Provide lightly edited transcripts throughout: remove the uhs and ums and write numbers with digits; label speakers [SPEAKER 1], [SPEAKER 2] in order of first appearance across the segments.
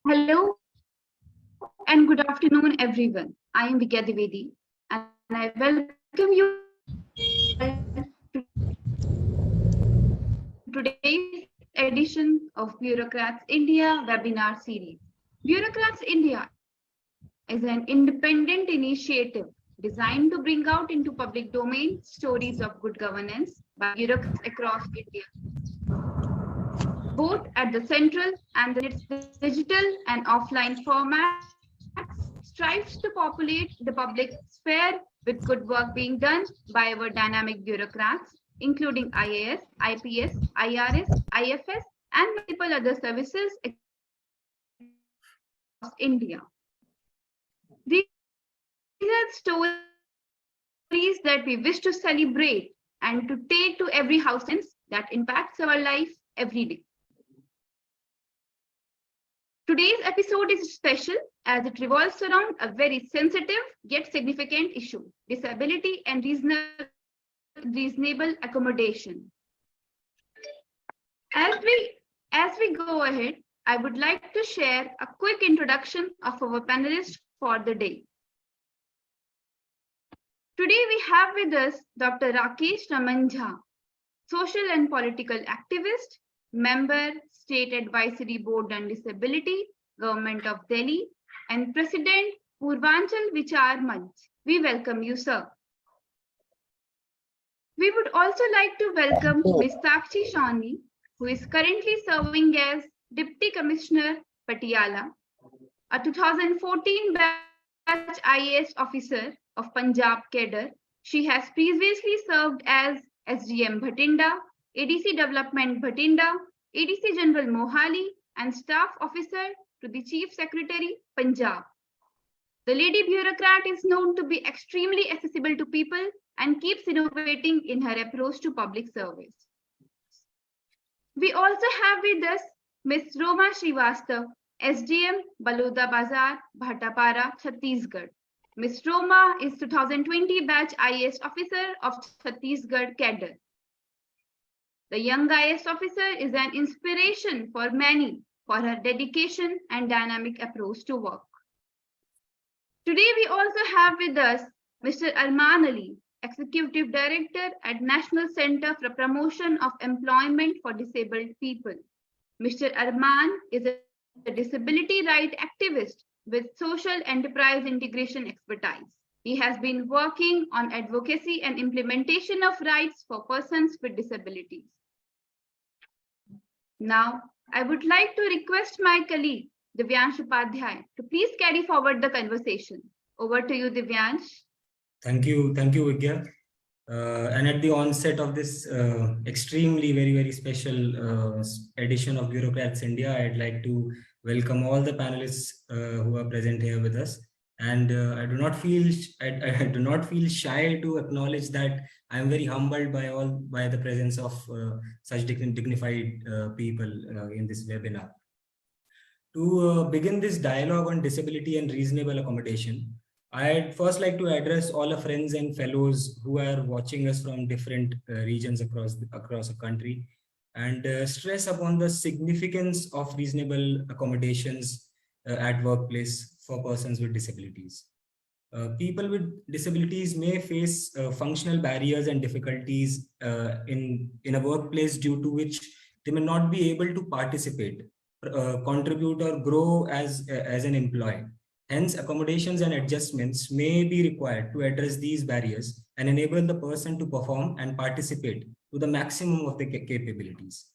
[SPEAKER 1] Hello and good afternoon, everyone. I am Vidya Divedi and I welcome you all to today's edition of Bureaucrats India webinar series. Bureaucrats India is an independent initiative designed to bring out into public domain stories of good governance by bureaucrats across India, both at the central and its digital and offline formats, strives to populate the public sphere with good work being done by our dynamic bureaucrats, including IAS, IPS, IRS, IFS, and multiple other services across India. These are stories that we wish to celebrate and to take to every household that impacts our life every day. Today's episode is special as it revolves around a very sensitive yet significant issue, disability and reasonable accommodation. As we go ahead, I would like to share a quick introduction of our panelists for the day. Today we have with us Dr. Rakesh Raman Jha, social and political activist, member, State Advisory Board on Disability, Government of Delhi, and President, Poorvanchal Vichar Manch. We welcome you, sir. We would also like to welcome Ms. Sakshi Sawhney, who is currently serving as Deputy Commissioner, Patiala, a 2014 batch IAS officer of Punjab cadre. She has previously served as SDM Bhatinda, ADC Development Bhatinda, ADC General Mohali, and Staff Officer to the Chief Secretary, Punjab. The lady bureaucrat is known to be extremely accessible to people and keeps innovating in her approach to public service. We also have with us Ms. Roma Srivastava, SDM Balodabazar, Bhatapara, Chhattisgarh. Ms. Roma is 2020 batch IAS officer of Chhattisgarh cadre. The young IAS officer is an inspiration for many for her dedication and dynamic approach to work. Today we also have with us Mr. Arman Ali, Executive Director at National Center for Promotion of Employment for Disabled People. Mr. Arman is a disability right activist with social enterprise integration expertise. He has been working on advocacy and implementation of rights for persons with disabilities. Now, I would like to request my colleague, Divyansh Upadhyay, to please carry forward the conversation. Over to you, Divyansh.
[SPEAKER 2] Thank you, Vidya. And at the onset of this extremely very special edition of Bureaucrats India, I'd like to welcome all the panelists who are present here with us. And I do not feel shy to acknowledge that I am very humbled by the presence of such dignified people in this webinar. To begin this dialogue on disability and reasonable accommodation, I'd first like to address all our friends and fellows who are watching us from different regions across the country, and stress upon the significance of reasonable accommodations at workplace for persons with disabilities. People with disabilities may face functional barriers and difficulties in a workplace due to which they may not be able to participate, contribute, or grow as an employee. Hence, accommodations and adjustments may be required to address these barriers and enable the person to perform and participate to the maximum of their capabilities.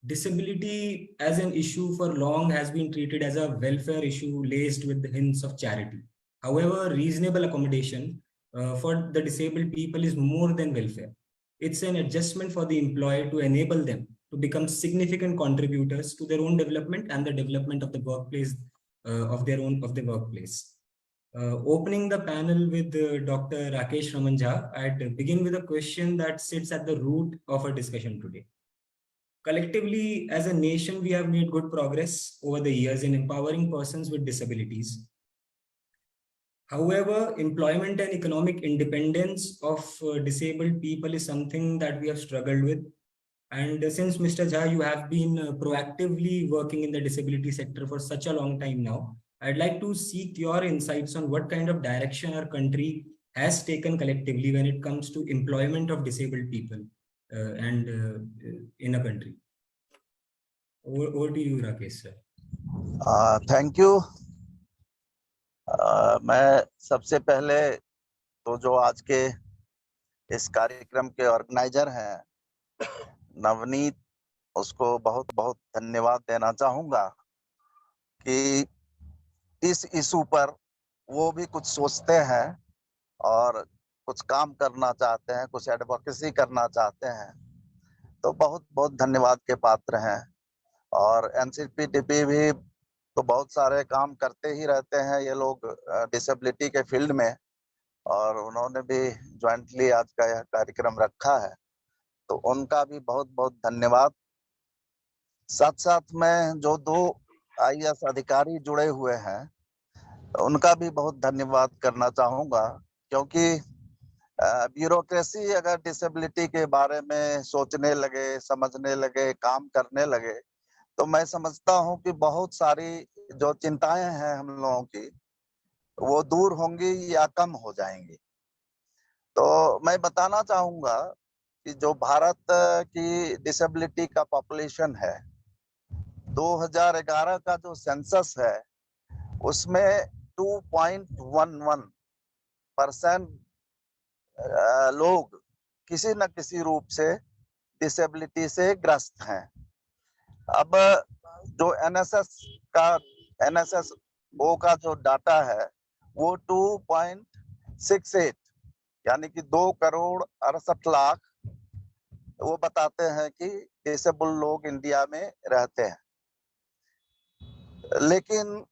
[SPEAKER 2] Disability as an issue for long has been treated as a welfare issue laced with the hints of charity. However, reasonable accommodation for the disabled people is more than welfare. It's an adjustment for the employer to enable them to become significant contributors to their own development and the development of the workplace of the workplace. Opening the panel with Dr. Rakesh Raman Jha, I'd begin with a question that sits at the root of our discussion today. Collectively, as a nation, we have made good progress over the years in empowering persons with disabilities. However, employment and economic independence of disabled people is something that we have struggled with. And since Mr. Jha, you have been proactively working in the disability sector for such a long time now, I'd like to seek your insights on what kind of direction our country has taken collectively when it comes to employment of disabled people and in a country. Over to you, Rakesh sir.
[SPEAKER 3] Thank you. मैं सबसे पहले तो जो आज के इस कार्यक्रम के ऑर्गेनाइजर हैं नवनीत, उसको बहुत बहुत धन्यवाद देना चाहूंगा कि इस इशू पर वो भी कुछ सोचते हैं और कुछ काम करना चाहते हैं, कुछ एडवोकेसी करना चाहते हैं, तो बहुत बहुत धन्यवाद के पात्र हैं। और एनसीपीडीपी भी तो बहुत सारे काम करते ही रहते हैं ये लोग डिसेबिलिटी के फील्ड में, और उन्होंने भी ज्वाइंटली आज का यह कार्यक्रम रखा है, तो उनका भी बहुत बहुत धन्यवाद। साथ साथ में जो 2 आईएएस अधिकारी जुड़े हुए हैं उनका भी बहुत धन्यवाद करना चाहूंगा, क्योंकि ब्यूरोक्रेसी अगर डिसेबिलिटी के बारे में सोचने लगे, समझने लगे, काम करने लगे, तो मैं समझता हूं कि बहुत सारी जो चिंताएं हैं हम लोगों की वो दूर होंगी या कम हो जाएंगी। तो मैं बताना चाहूंगा कि जो भारत की डिसेबिलिटी का पॉपुलेशन है, 2011 का जो सेंसस है उसमें 2.11% लोग किसी न किसी रूप से डिसेबिलिटी से ग्रस्त हैं। अब जो एनएसएसओ का जो डाटा है वो 2.68 यानी कि 2,68,00,000 वो बताते हैं कि डिसेबल लोग इंडिया में रहते हैं। लेकिन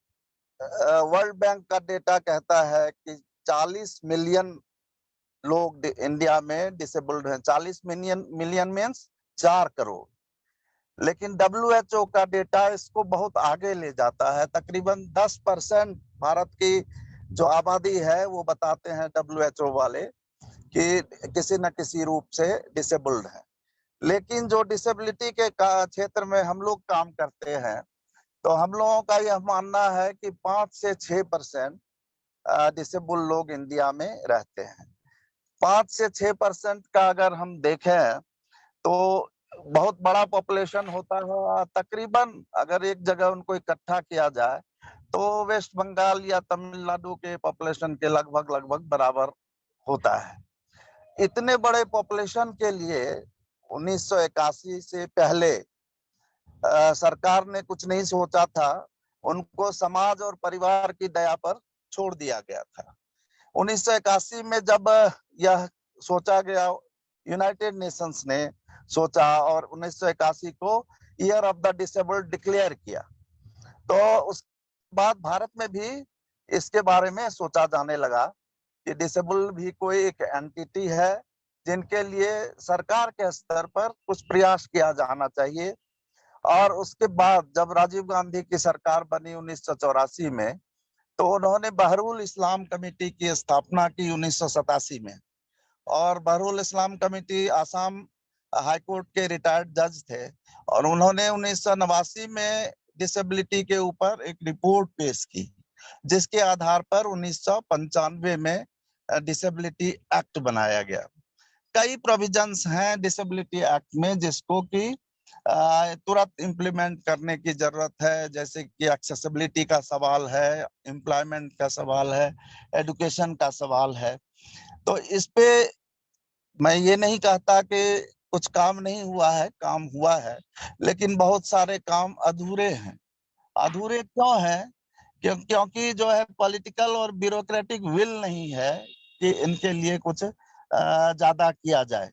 [SPEAKER 3] वर्ल्ड बैंक का डेटा कहता है कि 40 मिलियन लोग इंडिया में डिसेबल्ड हैं। 40 मिलियन मीन्स 4 करोड़। लेकिन WHO का डेटा इसको बहुत आगे ले जाता है। तकरीबन 10% भारत की जो आबादी है वो बताते हैं WHO वाले कि किसी न किसी रूप से डिसेबल्ड है। लेकिन जो डिसेबिलिटी के क्षेत्र में हम लोग काम करते हैं, तो हम लोगों का यह मानना है कि 5 से 6% डिसेबल लोग इंडिया में रहते हैं। 5 से 6% का अगर हम देखें तो बहुत बड़ा पॉपुलेशन होता है। तकरीबन अगर एक जगह उनको इकट्ठा किया जाए तो वेस्ट बंगाल या तमिलनाडु के पॉपुलेशन के लगभग बराबर होता है। इतने बड़े पॉपुलेशन के लिए 1981 से पहले सरकार ने कुछ नहीं सोचा था, उनको समाज और परिवार की दया पर छोड़ दिया गया था। 1981 में जब यह सोचा गया, यूनाइटेड नेशंस ने सोचा और 1981 को year of the disabled declare किया, तो उस बाद भारत में भी इसके बारे में सोचा जाने लगा कि डिसेबल भी कोई एक एंटिटी है जिनके लिए सरकार के स्तर पर कुछ प्रयास किया जाना चाहिए। और उसके बाद जब राजीव गांधी की सरकार बनी 1984 में, तो उन्होंने बहरुल इस्लाम कमेटी की स्थापना की 1987 में। और बहरुल इस्लाम कमेटी आसाम हाईकोर्ट के रिटायर्ड जज थे और उन्होंने 1989 में डिसेबिलिटी के ऊपर एक रिपोर्ट पेश की, जिसके आधार पर 1995 में डिसेबिलिटी एक्ट बनाया गया। कई प्रोविजंस हैं डिसेबिलिटी एक्ट में जिसको कि तुरंत इम्प्लीमेंट करने की जरूरत है, जैसे कि एक्सेसिबिलिटी का सवाल है, एम्प्लॉयमेंट का सवाल है, एजुकेशन का सवाल है। तो इस पे मैं ये नहीं कहता कि कुछ काम नहीं हुआ है, काम हुआ है, लेकिन बहुत सारे काम अधूरे हैं। अधूरे क्यों हैं? क्योंकि जो है पॉलिटिकल और ब्यूरोक्रेटिक विल नहीं है कि इनके लिए कुछ ज्यादा किया जाए।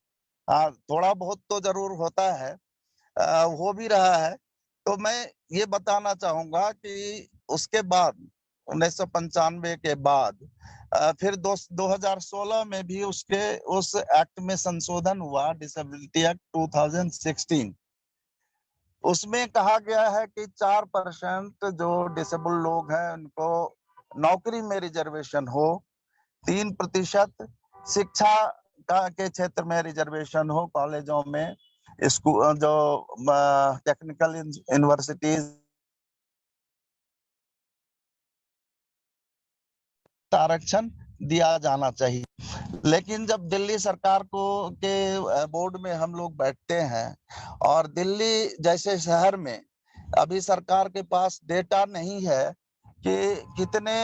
[SPEAKER 3] हाँ, थोड़ा बहुत तो जरूर होता है, हो भी रहा है। तो मैं ये बताना चाहूंगा कि उसके बाद 1995 के बाद फिर 2016 में भी उस एक्ट में संशोधन हुआ, डिसेबिलिटी एक्ट 2016। उसमें कहा गया है कि 4% जो डिसेबल लोग हैं उनको नौकरी में रिजर्वेशन हो, 3% शिक्षा के क्षेत्र में रिजर्वेशन हो कॉलेजों में, स्कूल जो टेक्निकल यूनिवर्सिटीज आरक्षण दिया जाना चाहिए। लेकिन जब दिल्ली सरकार को के बोर्ड में हम लोग बैठते हैं और दिल्ली जैसे शहर में अभी सरकार के पास डेटा नहीं है कि कितने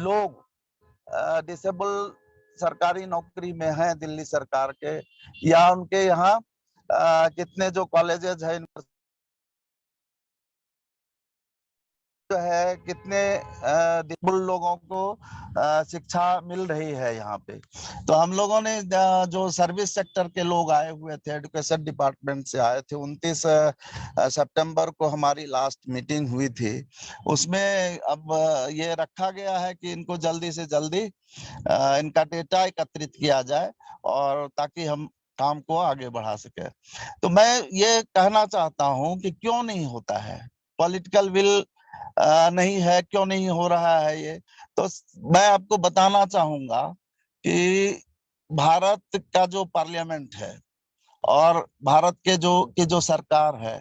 [SPEAKER 3] लोग डिसेबल सरकारी नौकरी में हैं दिल्ली सरकार के, या उनके यहाँ कितने जो कॉलेजेस है जो है कितने डिसेबल लोगों को शिक्षा मिल रही है यहाँ पे। तो हम लोगों ने जो सर्विस सेक्टर के लोग आए हुए थे, एजुकेशन डिपार्टमेंट से आए थे, 29 सितंबर को हमारी लास्ट मीटिंग हुई थी। उसमें अब ये रखा गया है कि इनको जल्दी से जल्दी इनका डेटा एकत्रित किया जाए और ताकि हम काम को आगे बढ़ा सके। तो मैं ये कहना चाहता हूं कि क्यों नहीं होता है, पॉलिटिकल विल नहीं है, क्यों नहीं हो रहा है ये। तो मैं आपको बताना चाहूंगा कि भारत का जो पार्लियामेंट है और भारत के जो सरकार है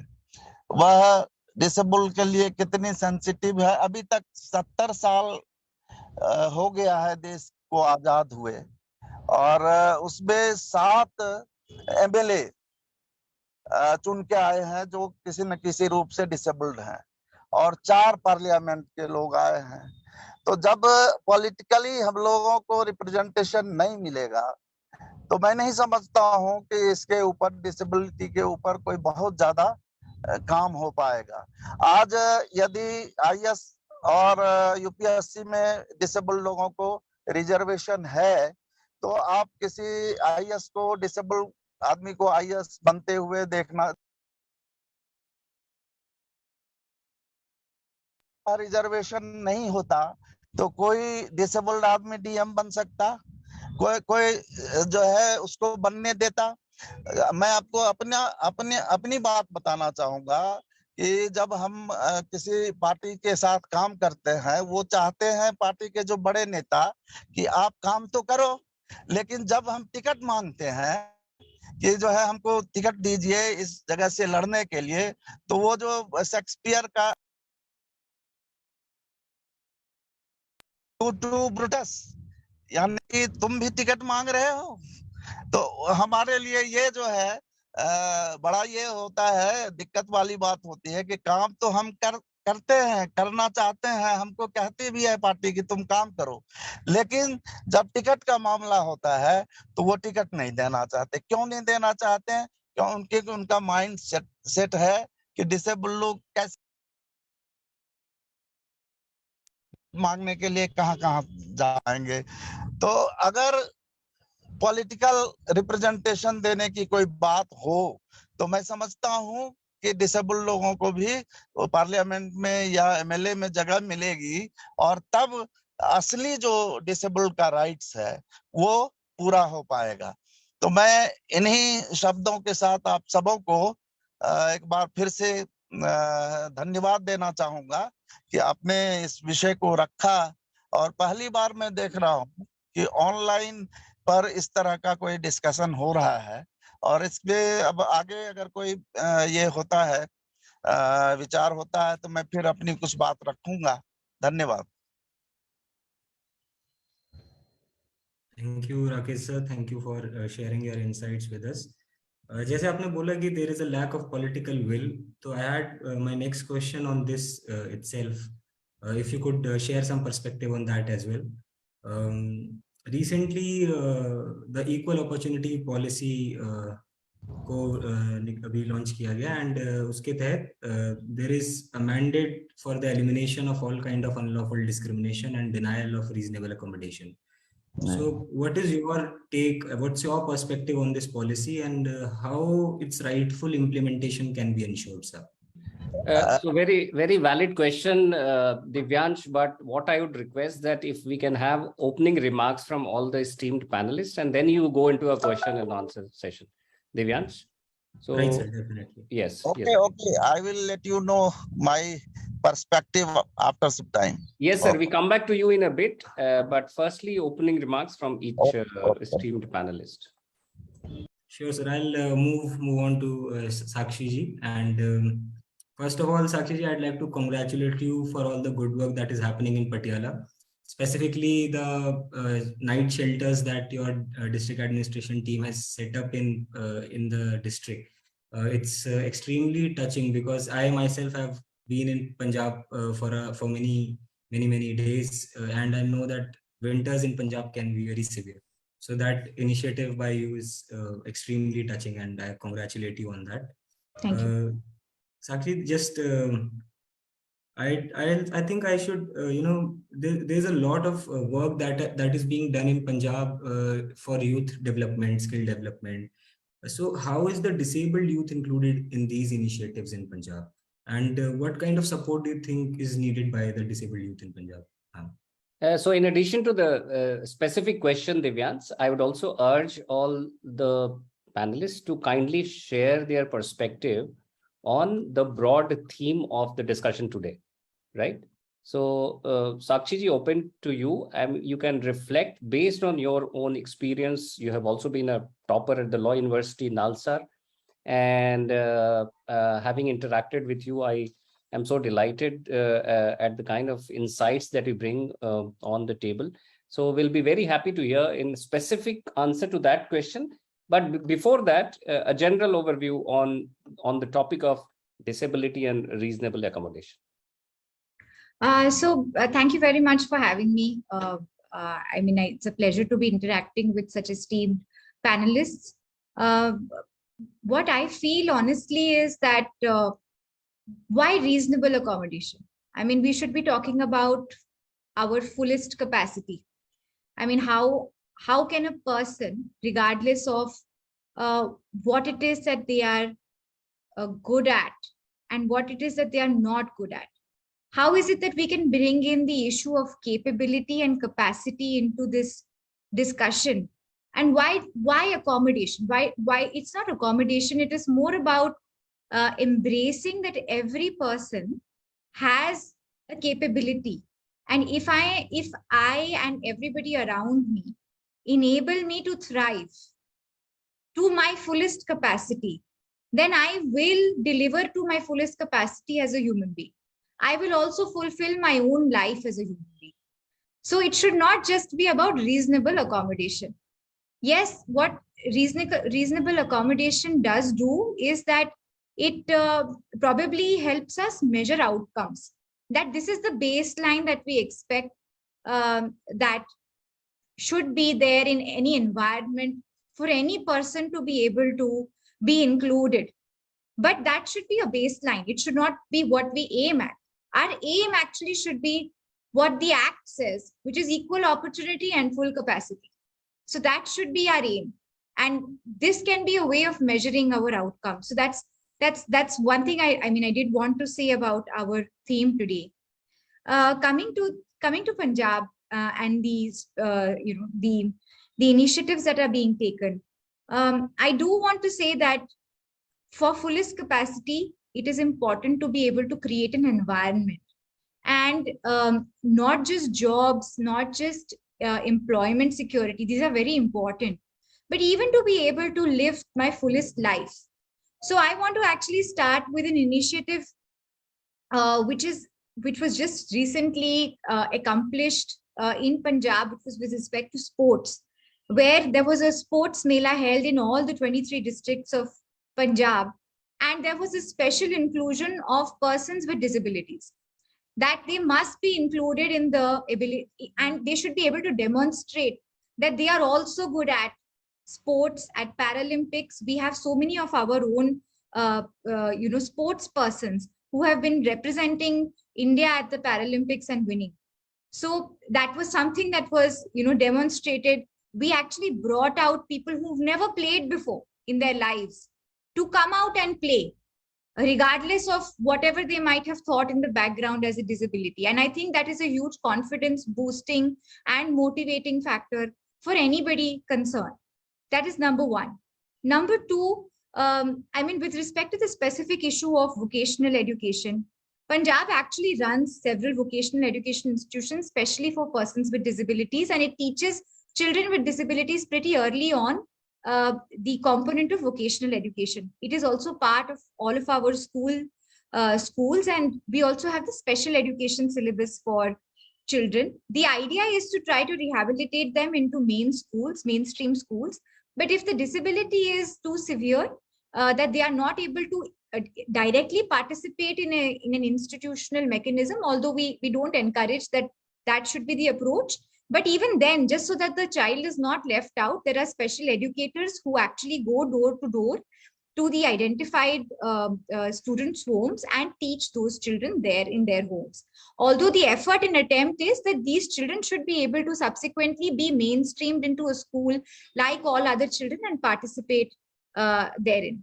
[SPEAKER 3] वह डिसेबल के लिए कितनी सेंसिटिव है। अभी तक 70 साल हो गया है देश को आजाद हुए, और उसमें 7 एमएलए चुन के आए हैं जो किसी न किसी रूप से डिसेबल्ड हैं, और 4 पार्लियामेंट के लोग आए हैं। तो जब पॉलिटिकली हम लोगों को रिप्रेजेंटेशन नहीं मिलेगा तो मैं नहीं समझता हूं कि इसके ऊपर, डिसेबिलिटी के ऊपर कोई बहुत ज्यादा काम हो पाएगा। आज यदि आईएएस और यूपीएससी में डिसेबल लोगों को रिजर्वेशन है, तो आप किसी आईएएस को, डिसेबल आदमी को आईएएस बनते हुए देखना, रिजर्वेशन नहीं होता तो कोई डिसेबल्ड आदमी डीएम बन सकता, कोई जो है उसको बनने देता। मैं आपको अपनी बात बताना चाहूंगा कि जब हम किसी पार्टी के साथ काम करते हैं, वो चाहते हैं पार्टी के जो बड़े नेता कि आप काम तो करो, लेकिन जब हम टिकट मांगते हैं कि जो है हमको टिकट दीजिए इस जगह से लड़ने के लिए, तो वो जो शेक्सपियर का टू ब्रूटस, यानी कि तुम भी टिकट मांग रहे हो। तो हमारे लिए ये जो है बड़ा ये होता है, दिक्कत वाली बात होती है कि काम तो हम करते हैं, करना चाहते हैं, हमको कहती भी है पार्टी की तुम काम करो, लेकिन जब टिकट का मामला होता है तो वो टिकट नहीं देना चाहते। क्यों नहीं देना चाहते हैं? क्यों? उनका माइंड सेट है कि डिसेबल लोग कैसे मांगने के लिए कहाँ कहाँ जाएंगे। तो अगर पॉलिटिकल रिप्रेजेंटेशन देने की कोई बात हो तो मैं समझता हूं कि डिसेबल लोगों को भी पार्लियामेंट में या एमएलए में जगह मिलेगी, और तब असली जो डिसेबल का राइट्स है वो पूरा हो पाएगा। तो मैं इन्हीं शब्दों के साथ आप सबों को एक बार फिर से धन्यवाद देना चाहूंगा कि आपने इस विषय को रखा, और पहली बार मैं देख रहा हूँ कि ऑनलाइन पर इस तरह का कोई डिस्कशन हो रहा है। और इसमें अब आगे अगर कोई ये होता है, विचार होता है, तो मैं फिर अपनी कुछ बात रखूंगा। धन्यवाद।
[SPEAKER 2] Thank you Rakesh sir, thank you for sharing your insights with us. जैसे आपने बोला कि there is a lack of political will, तो I had my next question on this itself. If you could share some perspective on that as well. Recently the equal opportunity policy को अभी launch किया गया, and उसके तहत there is a mandate for the elimination of all kind of unlawful discrimination and denial of reasonable accommodation. So what is your take, what's your perspective on this policy, and how its rightful implementation can be ensured, sir?
[SPEAKER 4] So very valid question, Divyansh, but what I would request that if we can have opening remarks from all the esteemed panelists, and then you go into a question and answer session. Divyansh? So,
[SPEAKER 2] Right, sir, definitely.
[SPEAKER 4] Yes.
[SPEAKER 3] Okay,
[SPEAKER 4] yes.
[SPEAKER 3] okay. I will let you know my perspective after some time.
[SPEAKER 4] Yes, sir. We come back to you in a bit, but firstly, opening remarks from each esteemed panelist.
[SPEAKER 2] Sure, sir. I'll move on to Sakshi ji. And first of all, Sakshi ji, I'd like to congratulate you for all the good work that is happening in Patiala. Specifically, the night shelters that your district administration team has set up in the district. It's extremely touching because I myself have been in Punjab for many days, and I know that winters in Punjab can be very severe. So that initiative by you is extremely touching, and I congratulate you on that.
[SPEAKER 5] Thank you.
[SPEAKER 2] Sakshi, just I think I should there's a lot of work that is being done in Punjab for youth development, skill development. So how is the disabled youth included in these initiatives in Punjab, and what kind of support do you think is needed by the disabled youth in Punjab?
[SPEAKER 4] So in addition to the specific question, Divyans, I would also urge all the panelists to kindly share their perspective on the broad theme of the discussion today, right? So Sakshi ji, open to you, and you can reflect based on your own experience. You have also been a topper at the Law University, Nalsar, and having interacted with you, I I'm so delighted at the kind of insights that you bring on the table. So we'll be very happy to hear in specific answer to that question. But before that, a general overview on the topic of disability and reasonable accommodation.
[SPEAKER 5] Thank you very much for having me. It's a pleasure to be interacting with such esteemed panelists. What I feel honestly is that why reasonable accommodation? I mean, we should be talking about our fullest capacity. I mean, how can a person, regardless of what it is that they are good at and what it is that they are not good at, how is it that we can bring in the issue of capability and capacity into this discussion? And why accommodation? Why it's not accommodation? It is more about embracing that every person has a capability, and if I and everybody around me enable me to thrive to my fullest capacity, then I will deliver to my fullest capacity as a human being. I will also fulfill my own life as a human being. So it should not just be about reasonable accommodation. Yes, what reasonable accommodation does do is that it probably helps us measure outcomes. That this is the baseline that we expect that should be there in any environment for any person to be able to be included. But that should be a baseline. It should not be what we aim at. Our aim actually should be what the Act says, which is equal opportunity and full capacity. So that should be our aim. And this can be a way of measuring our outcome. So that's one thing I did want to say about our theme today. Coming to Punjab and these the initiatives that are being taken, I do want to say that for fullest capacity, it is important to be able to create an environment, and not just jobs, not just employment security. These are very important, but even to be able to live my fullest life. So I want to actually start with an initiative which was just recently accomplished in Punjab. It was with respect to sports, where there was a sports mela held in all the 23 districts of Punjab, and there was a special inclusion of persons with disabilities, that they must be included in the ability, and they should be able to demonstrate that they are also good at sports, at Paralympics. We have so many of our own sports persons who have been representing India at the Paralympics and winning. So that was something that was demonstrated. We actually brought out people who've never played before in their lives to come out and play, regardless of whatever they might have thought in the background as a disability. And I think that is a huge confidence boosting and motivating factor for anybody concerned. That is number one. Number two, with respect to the specific issue of vocational education, Punjab actually runs several vocational education institutions, especially for persons with disabilities, and it teaches children with disabilities pretty early on the component of vocational education. It is also part of all of our schools, and we also have the special education syllabus for children. The idea is to try to rehabilitate them into mainstream schools. But if the disability is too severe, that they are not able to directly participate in an institutional mechanism, although we don't encourage that should be the approach. But even then, just so that the child is not left out, there are special educators who actually go door to door to the identified students' homes and teach those children there in their homes. Although the effort and attempt is that these children should be able to subsequently be mainstreamed into a school like all other children and participate therein.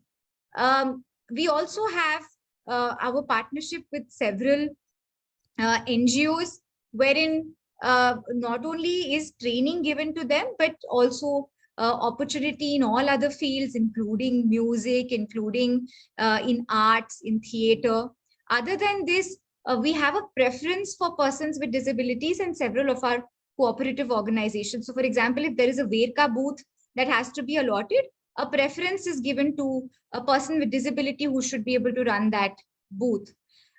[SPEAKER 5] We also have our partnership with several NGOs, wherein not only is training given to them, but also opportunity in all other fields, including music, including in arts, in theater. Other than this, we have a preference for persons with disabilities and several of our cooperative organizations. So, for example, if there is a Verka booth that has to be allotted, a preference is given to a person with disability who should be able to run that booth.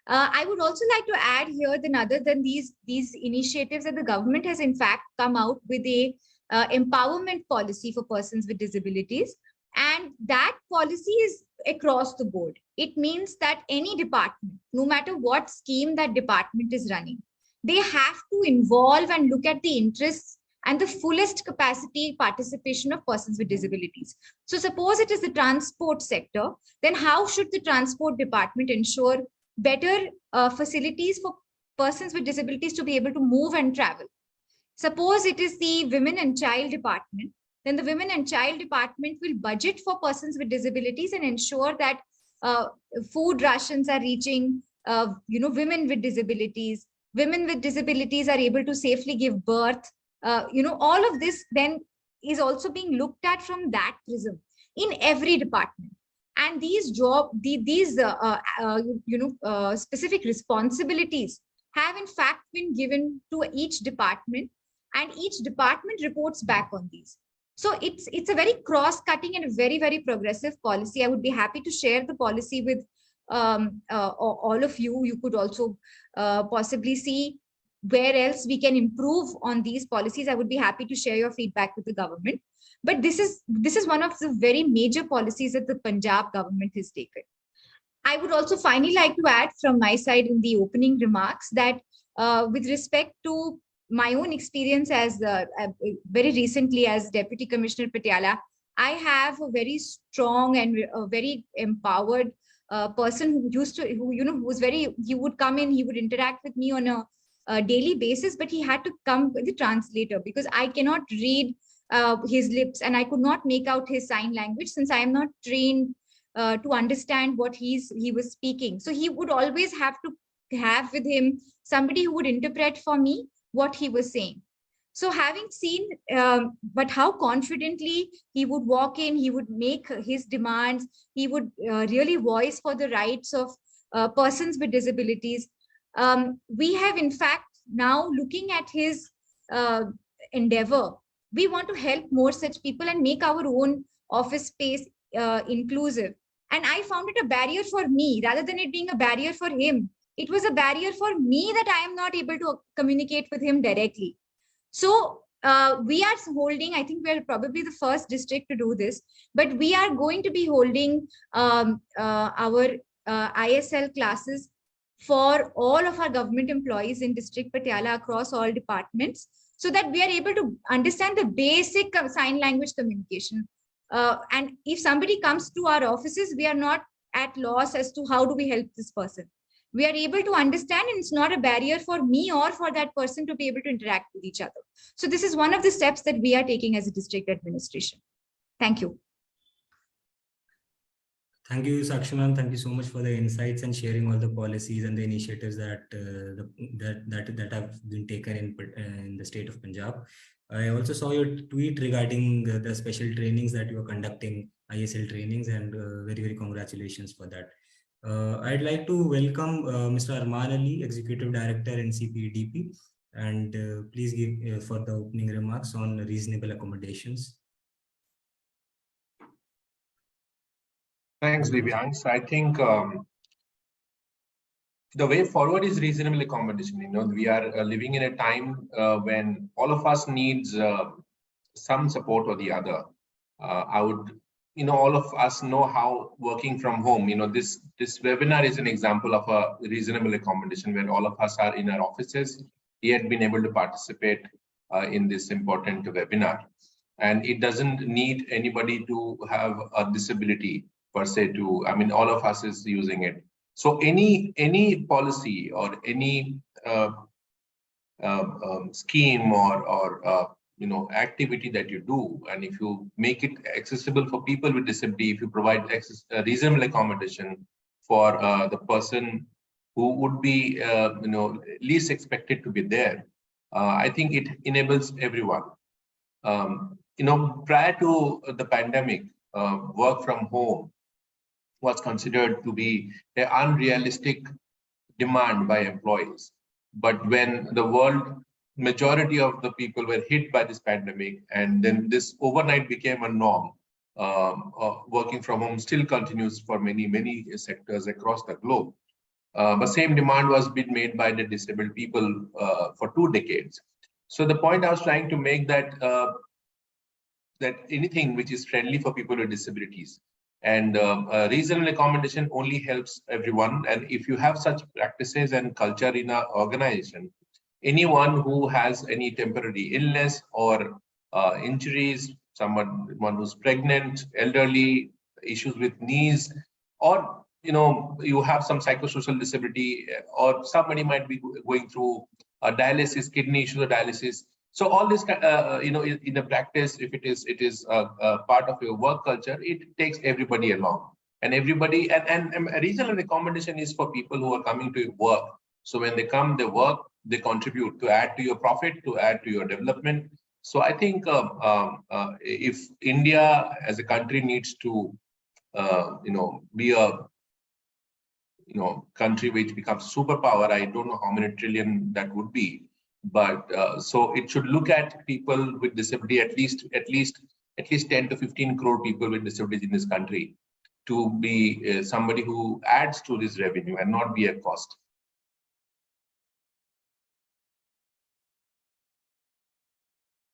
[SPEAKER 5] I would also like to add here that other than these initiatives, that the government has in fact come out with a empowerment policy for persons with disabilities, and that policy is across the board. It means that any department, no matter what scheme that department is running, they have to involve and look at the interests and the fullest capacity participation of persons with disabilities. So suppose it is the transport sector, then how should the transport department ensure better facilities for persons with disabilities to be able to move and travel? Suppose it is the women and child department, then the women and child department will budget for persons with disabilities and ensure that food rations are reaching women with disabilities. Women with disabilities are able to safely give birth. All of this then is also being looked at from that prism in every department. And these specific responsibilities have in fact been given to each department, and each department reports back on these. So it's a very cross-cutting and a very, very progressive policy. I would be happy to share the policy with all of you. You could also possibly see where else we can improve on these policies. I would be happy to share your feedback with the government. But this is one of the very major policies that the Punjab government has taken. I would also finally like to add from my side in the opening remarks that with respect to my own experience as very recently as Deputy Commissioner Patiala, I have a very strong and a very empowered person he would come in, he would interact with me on a daily basis, but he had to come with the translator because I cannot read his lips and I could not make out his sign language since I am not trained to understand what he was speaking. So he would always have to have with him somebody who would interpret for me what he was saying. So having seen, but how confidently he would walk in, he would make his demands, he would really voice for the rights of persons with disabilities. We have in fact now looking at his endeavor, we want to help more such people and make our own office space inclusive. And I found it a barrier for me rather than it being a barrier for him. It was a barrier for me that I am not able to communicate with him directly. So we are holding, I think we're probably the first district to do this, but we are going to be holding our ISL classes for all of our government employees in District Patiala across all departments, so that we are able to understand the basic sign language communication. And if somebody comes to our offices, we are not at loss as to how do we help this person. We are able to understand, and it's not a barrier for me or for that person to be able to interact with each other. So this is one of the steps that we are taking as a district administration. Thank you.
[SPEAKER 2] Thank you, Sakshi ma'am. Thank you so much for the insights and sharing all the policies and the initiatives that have been taken in the state of Punjab. I also saw your tweet regarding the special trainings that you are conducting, ISL trainings, and very, very congratulations for that. I'd like to welcome Mr. Arman Ali, Executive Director, NCPEDP, and please give for the opening remarks on reasonable accommodations.
[SPEAKER 6] Thanks, Divyansh. I think the way forward is reasonable accommodation. We are living in a time when all of us needs some support or the other. I would, all of us know how working from home. This webinar is an example of a reasonable accommodation where all of us are in our offices, yet been able to participate in this important webinar. And it doesn't need anybody to have a disability per se to, all of us is using it. So any policy or any scheme or activity that you do, and if you make it accessible for people with disability, if you provide reasonable accommodation for the person who would be least expected to be there, I think it enables everyone. Prior to the pandemic, work from home was considered to be an unrealistic demand by employees. But when the majority of the people were hit by this pandemic, and then this overnight became a norm, working from home still continues for many sectors across the globe. But same demand was being made by the disabled people for 2 decades. So the point I was trying to make that anything which is friendly for people with disabilities and reasonable accommodation only helps everyone. And if you have such practices and culture in an organization, anyone who has any temporary illness or injuries, someone who's pregnant, elderly, issues with knees, or you have some psychosocial disability, or somebody might be going through dialysis, kidney issues or dialysis. So all this, in the practice, if it is part of your work culture, it takes everybody along, and everybody, and reasonable accommodation is for people who are coming to work. So when they come, they work, they contribute to add to your profit, to add to your development. So I think if India as a country needs to, be a country which becomes superpower, I don't know how many trillion that would be. But so it should look at people with disability, at least 10 to 15 crore people with disabilities in this country, to be somebody who adds to this revenue and not be a cost.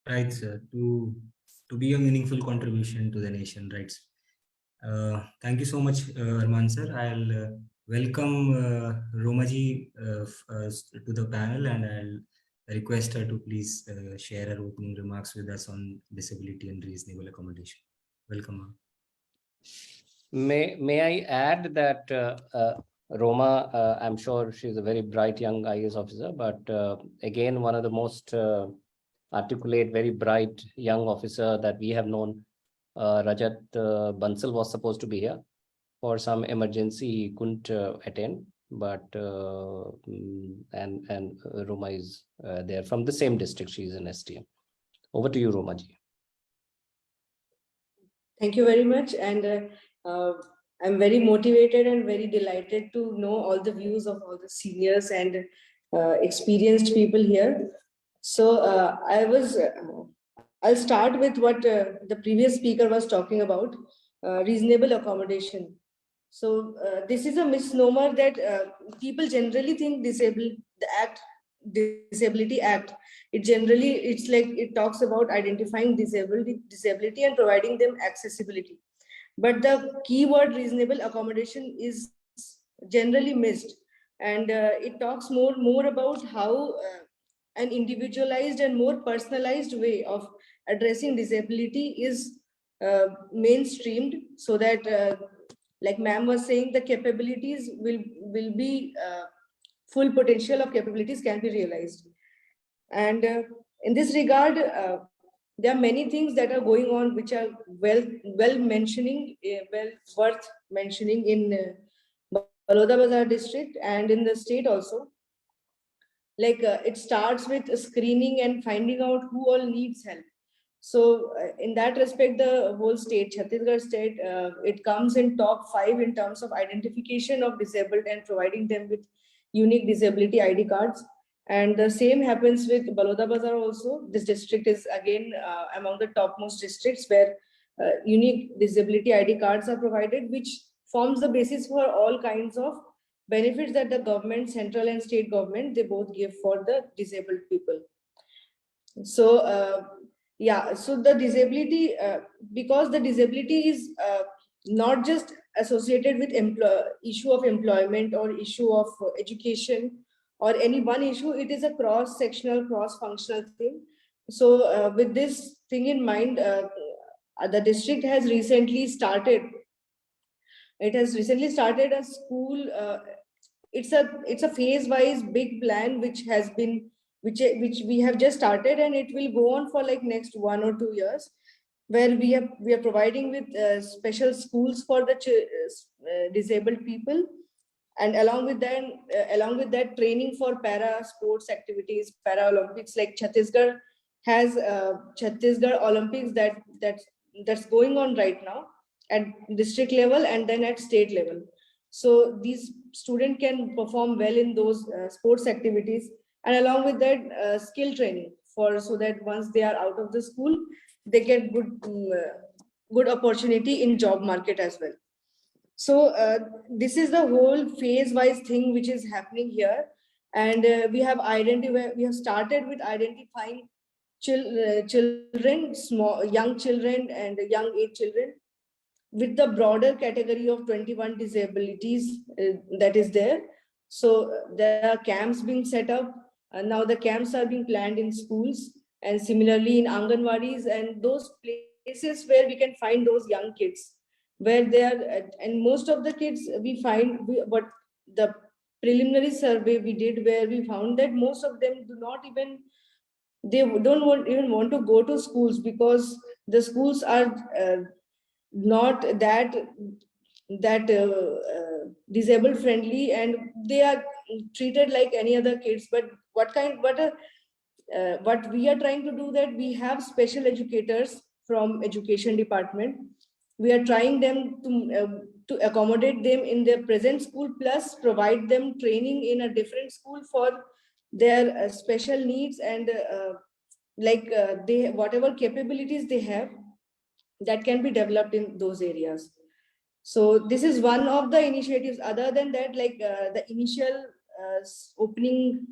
[SPEAKER 2] Right, sir. To be a meaningful contribution to the nation, right? Thank you so much, Arman sir. I'll welcome Roma ji to the panel, and I'll request her to please share her opening remarks with us on disability and reasonable accommodation. Welcome.
[SPEAKER 4] May I add that Roma, I'm sure she's a very bright young IAS officer, but again, one of the most articulate, very bright young officer that we have known. Rajat Bansal was supposed to be here. For some emergency, he couldn't attend, but and Roma is there from the same district. She's an STM. Over to you, Roma ji.
[SPEAKER 7] Thank you very much, and I'm very motivated and very delighted to know all the views of all the seniors and experienced people here. So I'll start with what the previous speaker was talking about, reasonable accommodation. So this is a misnomer that people generally think Disability Act. It's like it talks about identifying disability and providing them accessibility. But the keyword reasonable accommodation is generally missed, and it talks more about how an individualized and more personalized way of addressing disability is mainstreamed, so that like ma'am was saying, the capabilities will be full potential of capabilities can be realized. And in this regard, there are many things that are going on which are well worth mentioning in Balodabazar district and in the state also. Like it starts with screening and finding out who all needs help. So in that respect, the whole state, Chhattisgarh state, it comes in top 5 in terms of identification of disabled and providing them with unique disability ID cards. And the same happens with Balodabazar also. This district is again among the topmost districts where unique disability ID cards are provided, which forms the basis for all kinds of benefits that the government, central and state government, they both give for the disabled people. So yeah, so the disability, because the disability is not just associated with issue of employment or issue of education or any one issue, it is a cross-sectional, cross-functional thing. So with this thing in mind, the district has recently started. It has recently started a school. It's a phase-wise big plan which we have just started, and it will go on for like next 1 or 2 years, where we are providing with special schools for the disabled people, and along with that training for para sports activities, para Olympics. Like Chhattisgarh has Chhattisgarh Olympics that's going on right now at district level and then at state level. So these students can perform well in those sports activities, and along with that skill training so that once they are out of the school, they get good opportunity in job market as well. So this is the whole phase-wise thing which is happening here, and we have started with identifying children, young children and young age children with the broader category of 21 disabilities that is there. So there are camps being set up, and now the camps are being planned in schools and similarly in Anganwadis and those places where we can find those young kids, where they are, and most of the kids but the preliminary survey we did, where we found that most of them don't even want to go to schools, because the schools are not that disabled friendly, and they are treated like any other kids. But what we are trying to do, that we have special educators from education department. We are trying them to accommodate them in their present school, plus provide them training in a different school for their special needs, and they whatever capabilities they have, that can be developed in those areas. So this is one of the initiatives. Other than that, like the initial opening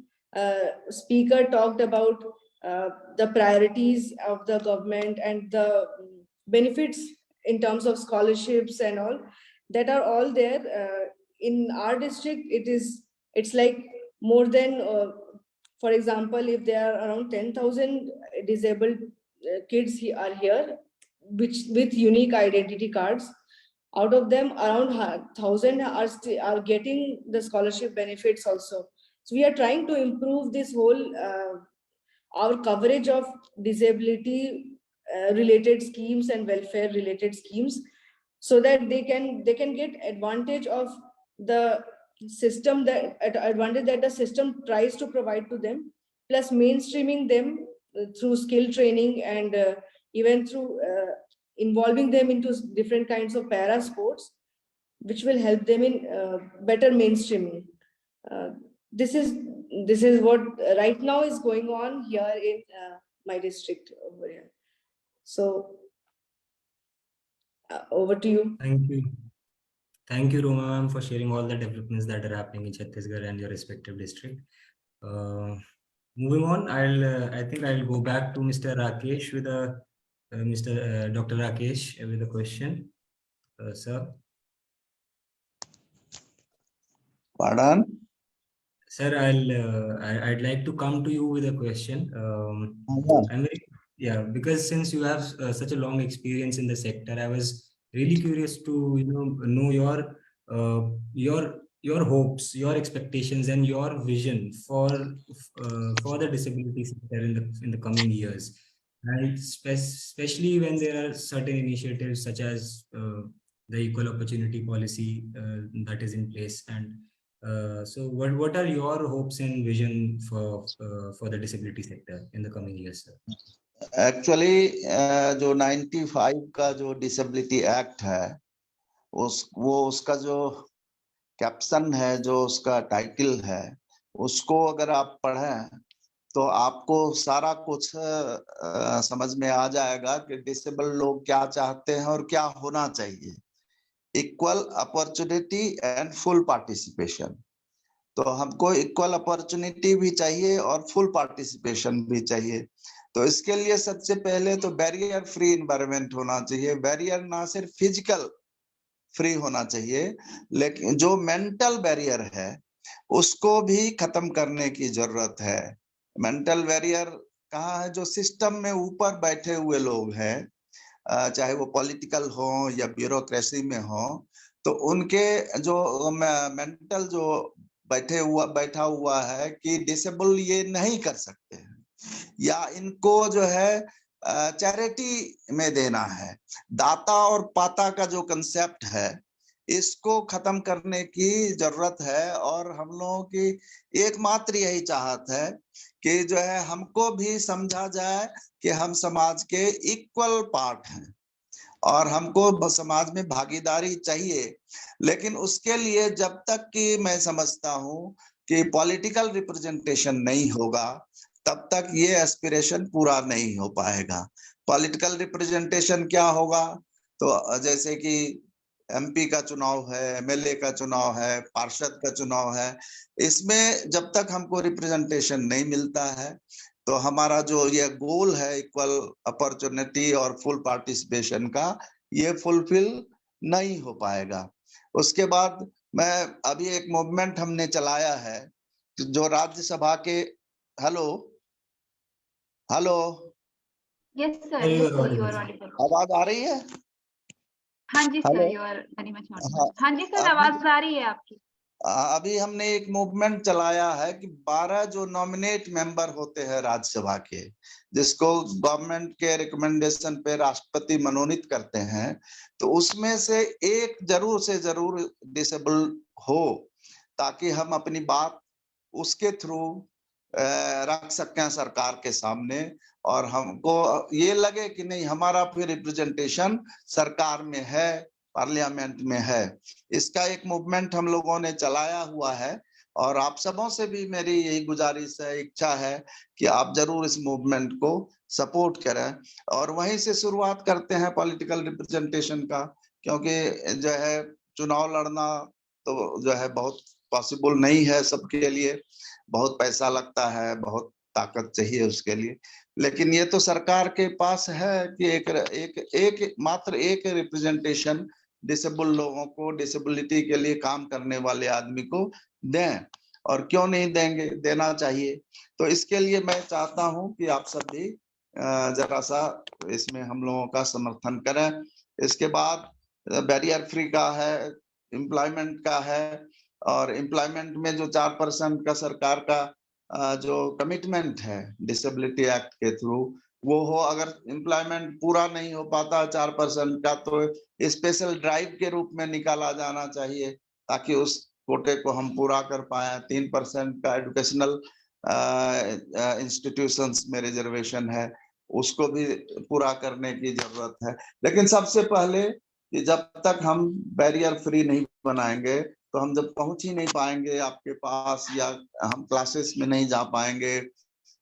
[SPEAKER 7] speaker talked about the priorities of the government and the benefits in terms of scholarships and all, that are all there. In our district, it's like more than, for example, if there are around 10,000 disabled kids are here, with unique identity cards. Out of them, around 1,000 are getting the scholarship benefits also. So we are trying to improve this whole our coverage of disability related schemes and welfare related schemes, so that they can get advantage of the system, advantage that the system tries to provide to them, plus mainstreaming them through skill training, and even through involving them into different kinds of para sports, which will help them in better mainstreaming. This is what right now is going on here in my district over here. So over to you.
[SPEAKER 2] Thank you, Roma ma'am, for sharing all the developments that are happening in Chhattisgarh and your respective district. Moving on, I think I'll go back to Mr. Rakesh with Dr. Rakesh with a question, sir.
[SPEAKER 3] Pardon?
[SPEAKER 2] Sir, I'd like to come to you with a question. Because since you have such a long experience in the sector, I was really curious to know your hopes, your expectations, and your vision for the disability sector in the coming years, and especially when there are certain initiatives such as the equal opportunity policy that is in place. And so what are your hopes and vision for the disability sector in the coming years, sir?
[SPEAKER 3] Actually जो 95 का जो disability act है, उसका जो caption है, जो उसका title है, उसको अगर आप पढ़ें तो आपको सारा कुछ समझ में आ जाएगा कि डिसेबल लोग क्या चाहते हैं और क्या होना चाहिए। Equal opportunity and full participation. तो हमको इक्वल अपॉर्चुनिटी भी चाहिए और फुल पार्टिसिपेशन भी चाहिए। तो इसके लिए सबसे पहले तो बैरियर फ्री इन्वायरमेंट होना चाहिए। बैरियर ना सिर्फ फिजिकल फ्री होना चाहिए, लेकिन जो मेंटल बैरियर है उसको भी खत्म करने की जरूरत है। मेंटल बैरियर कहाँ है? जो सिस्टम में ऊपर बैठे हुए लोग हैं, चाहे वो पॉलिटिकल हो या ब्यूरोक्रेसी में हो, तो उनके जो मेंटल जो बैठा हुआ है कि डिसेबल ये नहीं कर सकते हैं, या इनको जो है चैरिटी में देना है। दाता और पाता का जो कंसेप्ट है, इसको खत्म करने की जरूरत है। और हम लोगों की एकमात्र यही चाहत है कि जो है हमको भी समझा जाए कि हम समाज के इक्वल पार्ट हैं और हमको समाज में भागीदारी चाहिए। लेकिन उसके लिए जब तक कि मैं समझता हूं कि पॉलिटिकल रिप्रेजेंटेशन नहीं होगा, तब तक ये एस्पिरेशन पूरा नहीं हो पाएगा। पॉलिटिकल रिप्रेजेंटेशन क्या होगा? तो जैसे कि एमपी का चुनाव है, एमएलए का चुनाव है, पार्षद का चुनाव है, इसमें जब तक हमको रिप्रेजेंटेशन नहीं मिलता है, तो हमारा जो ये गोल है इक्वल अपॉर्चुनिटी और फुल पार्टिसिपेशन का, ये फुलफिल नहीं हो पाएगा। उसके बाद मैं अभी एक मूवमेंट हमने चलाया है जो राज्यसभा के hello hello
[SPEAKER 1] Yes, sir.
[SPEAKER 2] Sir, you
[SPEAKER 1] Yes,
[SPEAKER 2] are
[SPEAKER 1] sir. You
[SPEAKER 2] audible,
[SPEAKER 1] are
[SPEAKER 2] sir.
[SPEAKER 1] audible.
[SPEAKER 3] आवाज आ रही है?
[SPEAKER 1] हाँ जी sir,
[SPEAKER 3] hello.
[SPEAKER 1] you are very much
[SPEAKER 3] हाँ,
[SPEAKER 1] audible. हाँ जी सर,
[SPEAKER 3] अभी
[SPEAKER 1] आवाज आ रही है आपकी।
[SPEAKER 3] अभी हमने एक मूवमेंट चलाया है कि 12 जो नॉमिनेट मेंबर होते हैं राज्यसभा के, जिसको गवर्नमेंट के रिकमेंडेशन पे राष्ट्रपति मनोनीत करते हैं, तो उसमें से एक जरूर से जरूर डिसेबल हो, ताकि हम अपनी बात उसके थ्रू रख सकें सरकार के सामने, और हमको ये लगे कि नहीं, हमारा फिर रिप्रेजेंटेशन सरकार में है, पार्लियामेंट में है। इसका एक मूवमेंट हम लोगों ने चलाया हुआ है, और आप सबों से भी मेरी यही गुजारिश है, इच्छा है कि आप जरूर इस मूवमेंट को सपोर्ट करें। और वहीं से शुरुआत करते हैं पॉलिटिकल रिप्रेजेंटेशन का, क्योंकि जो है चुनाव लड़ना तो जो है बहुत पॉसिबल नहीं है सबके लिए, बहुत पैसा लगता है, बहुत ताकत चाहिए उसके लिए। लेकिन ये तो सरकार के पास है कि एक मात्र एक रिप्रेजेंटेशन डिसेबल लोगों को, डिसेबिलिटी के लिए काम करने वाले आदमी को दें। और क्यों नहीं देंगे, देना चाहिए। तो इसके लिए मैं चाहता हूं कि आप सब भी जरा सा इसमें हम लोगों का समर्थन करें। इसके बाद बैरियर फ्री का है, एम्प्लॉयमेंट का है, और एम्प्लॉयमेंट में जो 4% का सरकार का जो कमिटमेंट है डिसेबिलिटी एक्ट के थ्रू, वो हो। अगर एम्प्लॉयमेंट पूरा नहीं हो पाता 4% का, तो स्पेशल ड्राइव के रूप में निकाला जाना चाहिए, ताकि उस कोटे को हम पूरा कर पाए। 3% का एजुकेशनल इंस्टीट्यूशंस में रिजर्वेशन है, उसको भी पूरा करने की जरूरत है। लेकिन सबसे पहले कि जब तक हम बैरियर फ्री नहीं बनाएंगे, तो हम जब पहुंच ही नहीं पाएंगे आपके पास, या हम क्लासेस में नहीं जा पाएंगे,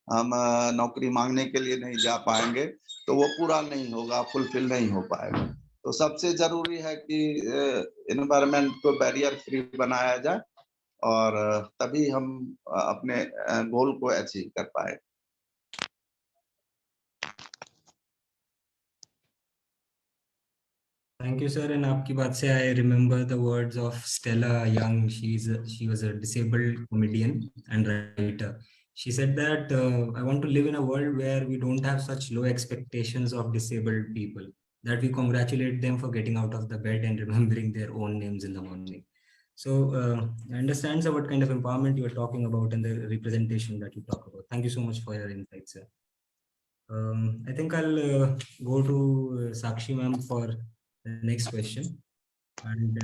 [SPEAKER 3] हम नौकरी मांगने के लिए नहीं जा पाएंगे, तो वो पूरा नहीं होगा, फुलफिल नहीं हो पाएगा। तो सबसे जरूरी है कि एनवायरनमेंट को बैरियर फ्री बनाया जाए, और तभी हम अपने गोल को अचीव कर पाए।
[SPEAKER 2] Thank you, sir. And आपकी बात से I remember the words of Stella Young. She was a disabled comedian and writer. She said that I want to live in a world where we don't have such low expectations of disabled people, that we congratulate them for getting out of the bed and remembering their own names in the morning. So I understand, sir, what kind of empowerment you are talking about and the representation that you talk about. Thank you so much for your insights, sir. I think I'll go to Sakshi ma'am for the next question. And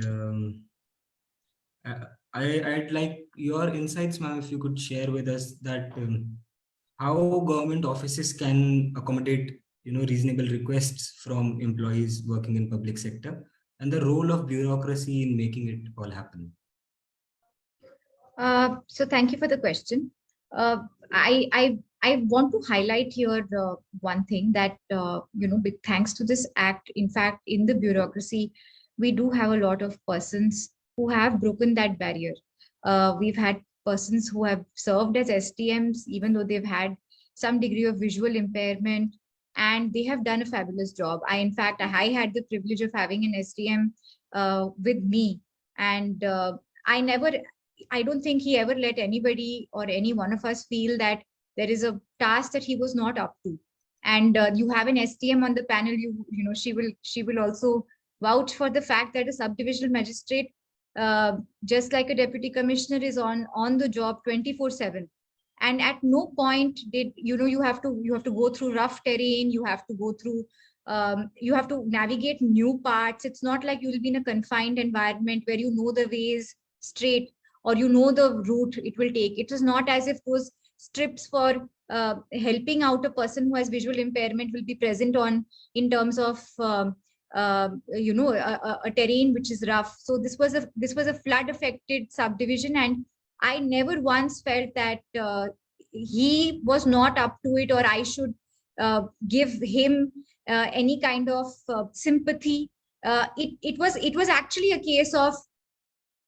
[SPEAKER 2] I'd like your insights, ma'am, if you could share with us that how government offices can accommodate, reasonable requests from employees working in public sector, and the role of bureaucracy in making it all happen.
[SPEAKER 5] So thank you for the question. I want to highlight here one thing that big thanks to this act. In fact, in the bureaucracy, we do have a lot of persons who have broken that barrier. We've had persons who have served as STMs, even though they've had some degree of visual impairment, and they have done a fabulous job. In fact, I had the privilege of having an STM with me, and I don't think he ever let anybody or any one of us feel that there is a task that he was not up to. And you have an STM on the panel, you know, she will also vouch for the fact that a subdivisional magistrate, just like a deputy commissioner, is on the job 24/7. And at no point did, you know, you have to go through rough terrain, you have to go through you have to navigate new parts. It's not like you will be in a confined environment where you know the ways straight, or you know the route it will take. It is not as if those strips for helping out a person who has visual impairment will be present on, in terms of you know, a terrain which is rough. So this was a flood affected subdivision, and I never once felt that he was not up to it, or I should give him any kind of sympathy. It was actually a case of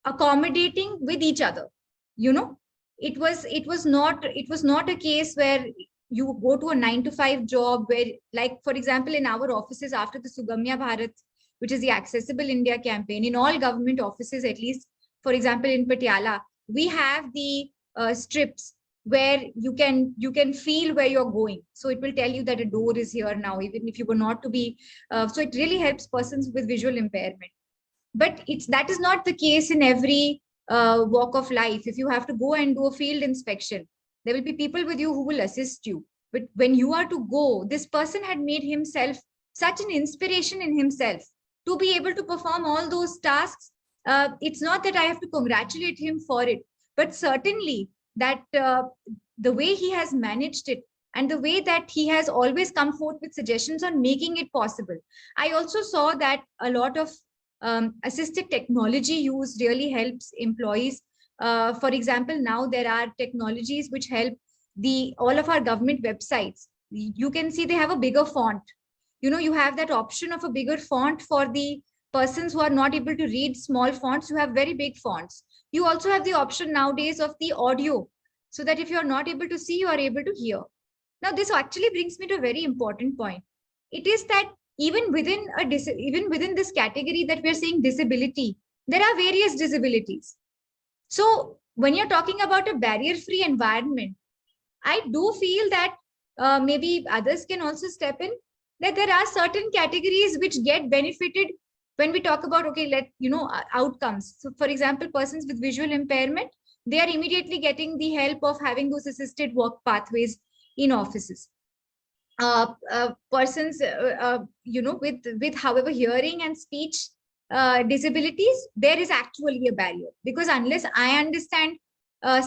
[SPEAKER 5] accommodating with each other. You know, it was not a case where you go to a 9 to 5 job where, like, for example, in our offices after the Sugamya Bharat, which is the Accessible India campaign, in all government offices, at least, for example, in Patiala, we have the strips where you can feel where you're going. So it will tell you that a door is here now, even if you were not to be. So it really helps persons with visual impairment. But that is not the case in every walk of life. If you have to go and do a field inspection, there will be people with you who will assist you. But when you are to go, this person had made himself such an inspiration in himself to be able to perform all those tasks. It's not that I have to congratulate him for it, but certainly that the way he has managed it, and the way that he has always come forth with suggestions on making it possible. I also saw that a lot of assistive technology use really helps employees. For example, now there are technologies which help all of our government websites. You can see they have a bigger font. You know, you have that option of a bigger font for the persons who are not able to read small fonts. You have very big fonts. You also have the option nowadays of the audio, so that if you are not able to see, you are able to hear. Now, this actually brings me to a very important point. It is that even within this category that we're saying disability, there are various disabilities. So when you're talking about a barrier-free environment, I do feel that maybe others can also step in, that there are certain categories which get benefited when we talk about, okay, outcomes. So for example, persons with visual impairment, they are immediately getting the help of having those assisted work pathways in offices. Persons, with however hearing and speech disabilities, there is actually a barrier, because unless I understand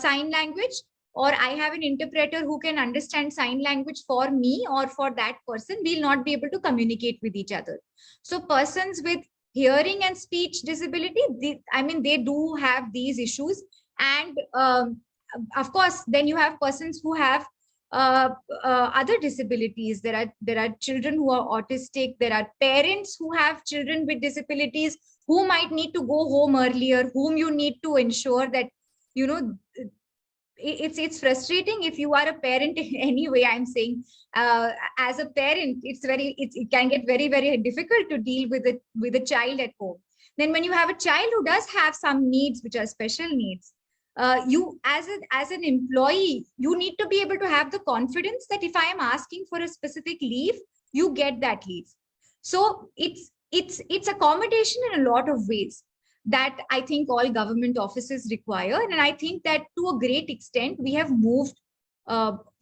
[SPEAKER 5] sign language, or I have an interpreter who can understand sign language for me or for that person, we'll not be able to communicate with each other. So persons with hearing and speech disability, they do have these issues. And of course, then you have persons who have other disabilities. There are children who are autistic. There are parents who have children with disabilities who might need to go home earlier, whom you need to ensure that, it's frustrating if you are a parent anyway. I'm saying as a parent, it can get very, very difficult to deal with a child at home. Then when you have a child who does have some needs, which are special needs, you as an employee, you need to be able to have the confidence that if I am asking for a specific leave, you get that leave. So it's accommodation in a lot of ways that I think all government offices require. And I think that to a great extent, we have moved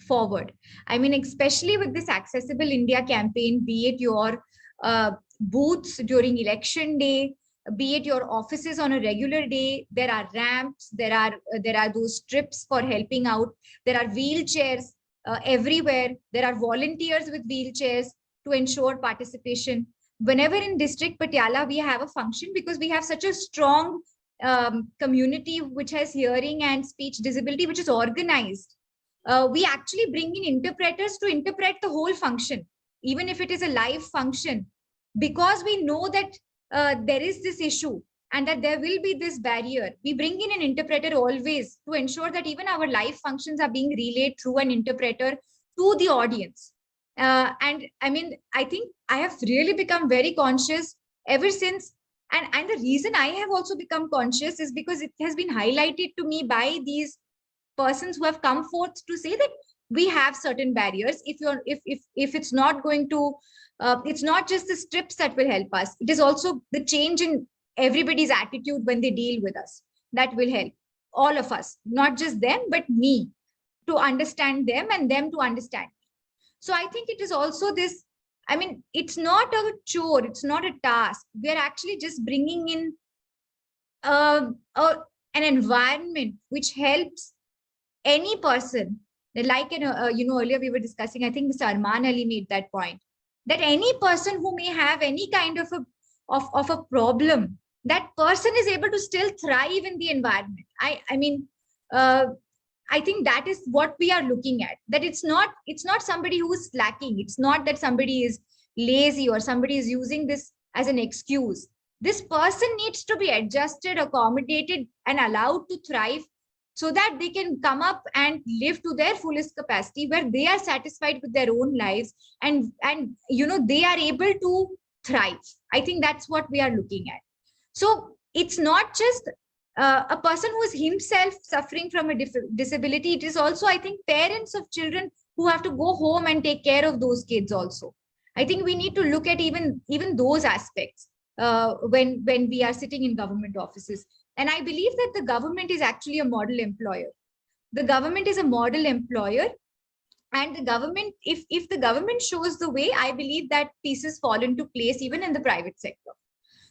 [SPEAKER 5] forward. I mean, especially with this Accessible India campaign, be it your booths during election day, be it your offices on a regular day, there are ramps, there are those strips for helping out, there are wheelchairs everywhere, there are volunteers with wheelchairs to ensure participation. Whenever in district Patiala we have a function, because we have such a strong community which has hearing and speech disability, which is organized, we actually bring in interpreters to interpret the whole function, even if it is a live function, because we know that there is this issue and that there will be this barrier, we bring in an interpreter always to ensure that even our life functions are being relayed through an interpreter to the audience. And I mean, I think I have really become very conscious ever since. And the reason I have also become conscious is because it has been highlighted to me by these persons who have come forth to say that we have certain barriers. If it's not going to, it's not just the strips that will help us. It is also the change in everybody's attitude when they deal with us that will help all of us, not just them, but me, to understand them and them to understand me. So I think it is also this, I mean, it's not a chore, it's not a task. We are actually just bringing in an environment which helps any person. Like, earlier we were discussing, I think Mr. Arman Ali made that point, that any person who may have any kind of a problem, that person is able to still thrive in the environment. I think that is what we are looking at, that it's not somebody who is slacking. It's not that somebody is lazy or somebody is using this as an excuse. This person needs to be adjusted, accommodated, and allowed to thrive so that they can come up and live to their fullest capacity, where they are satisfied with their own lives and they are able to thrive. I think that's what we are looking at. So it's not just a person who is himself suffering from a disability. It is also, I think, parents of children who have to go home and take care of those kids also. I think we need to look at even those aspects when we are sitting in government offices. And I believe that the government is actually a model employer. The government is a model employer, and the government, if the government shows the way, I believe that pieces fall into place even in the private sector.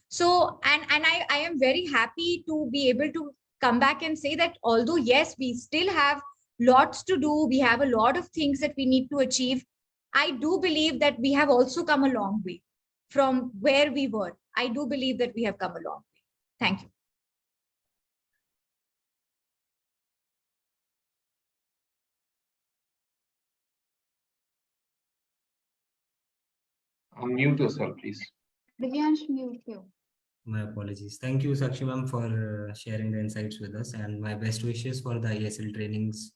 [SPEAKER 5] So, and I am very happy to be able to come back and say that although, yes, we still have lots to do, we have a lot of things that we need to achieve, I do believe that we have also come a long way from where we were. I do believe that we have come a long way. Thank you.
[SPEAKER 6] Unmute yourself, please.
[SPEAKER 1] Divyansh, mute you.
[SPEAKER 2] My apologies. Thank you, Sakshi ma'am, for sharing the insights with us, and my best wishes for the ISL trainings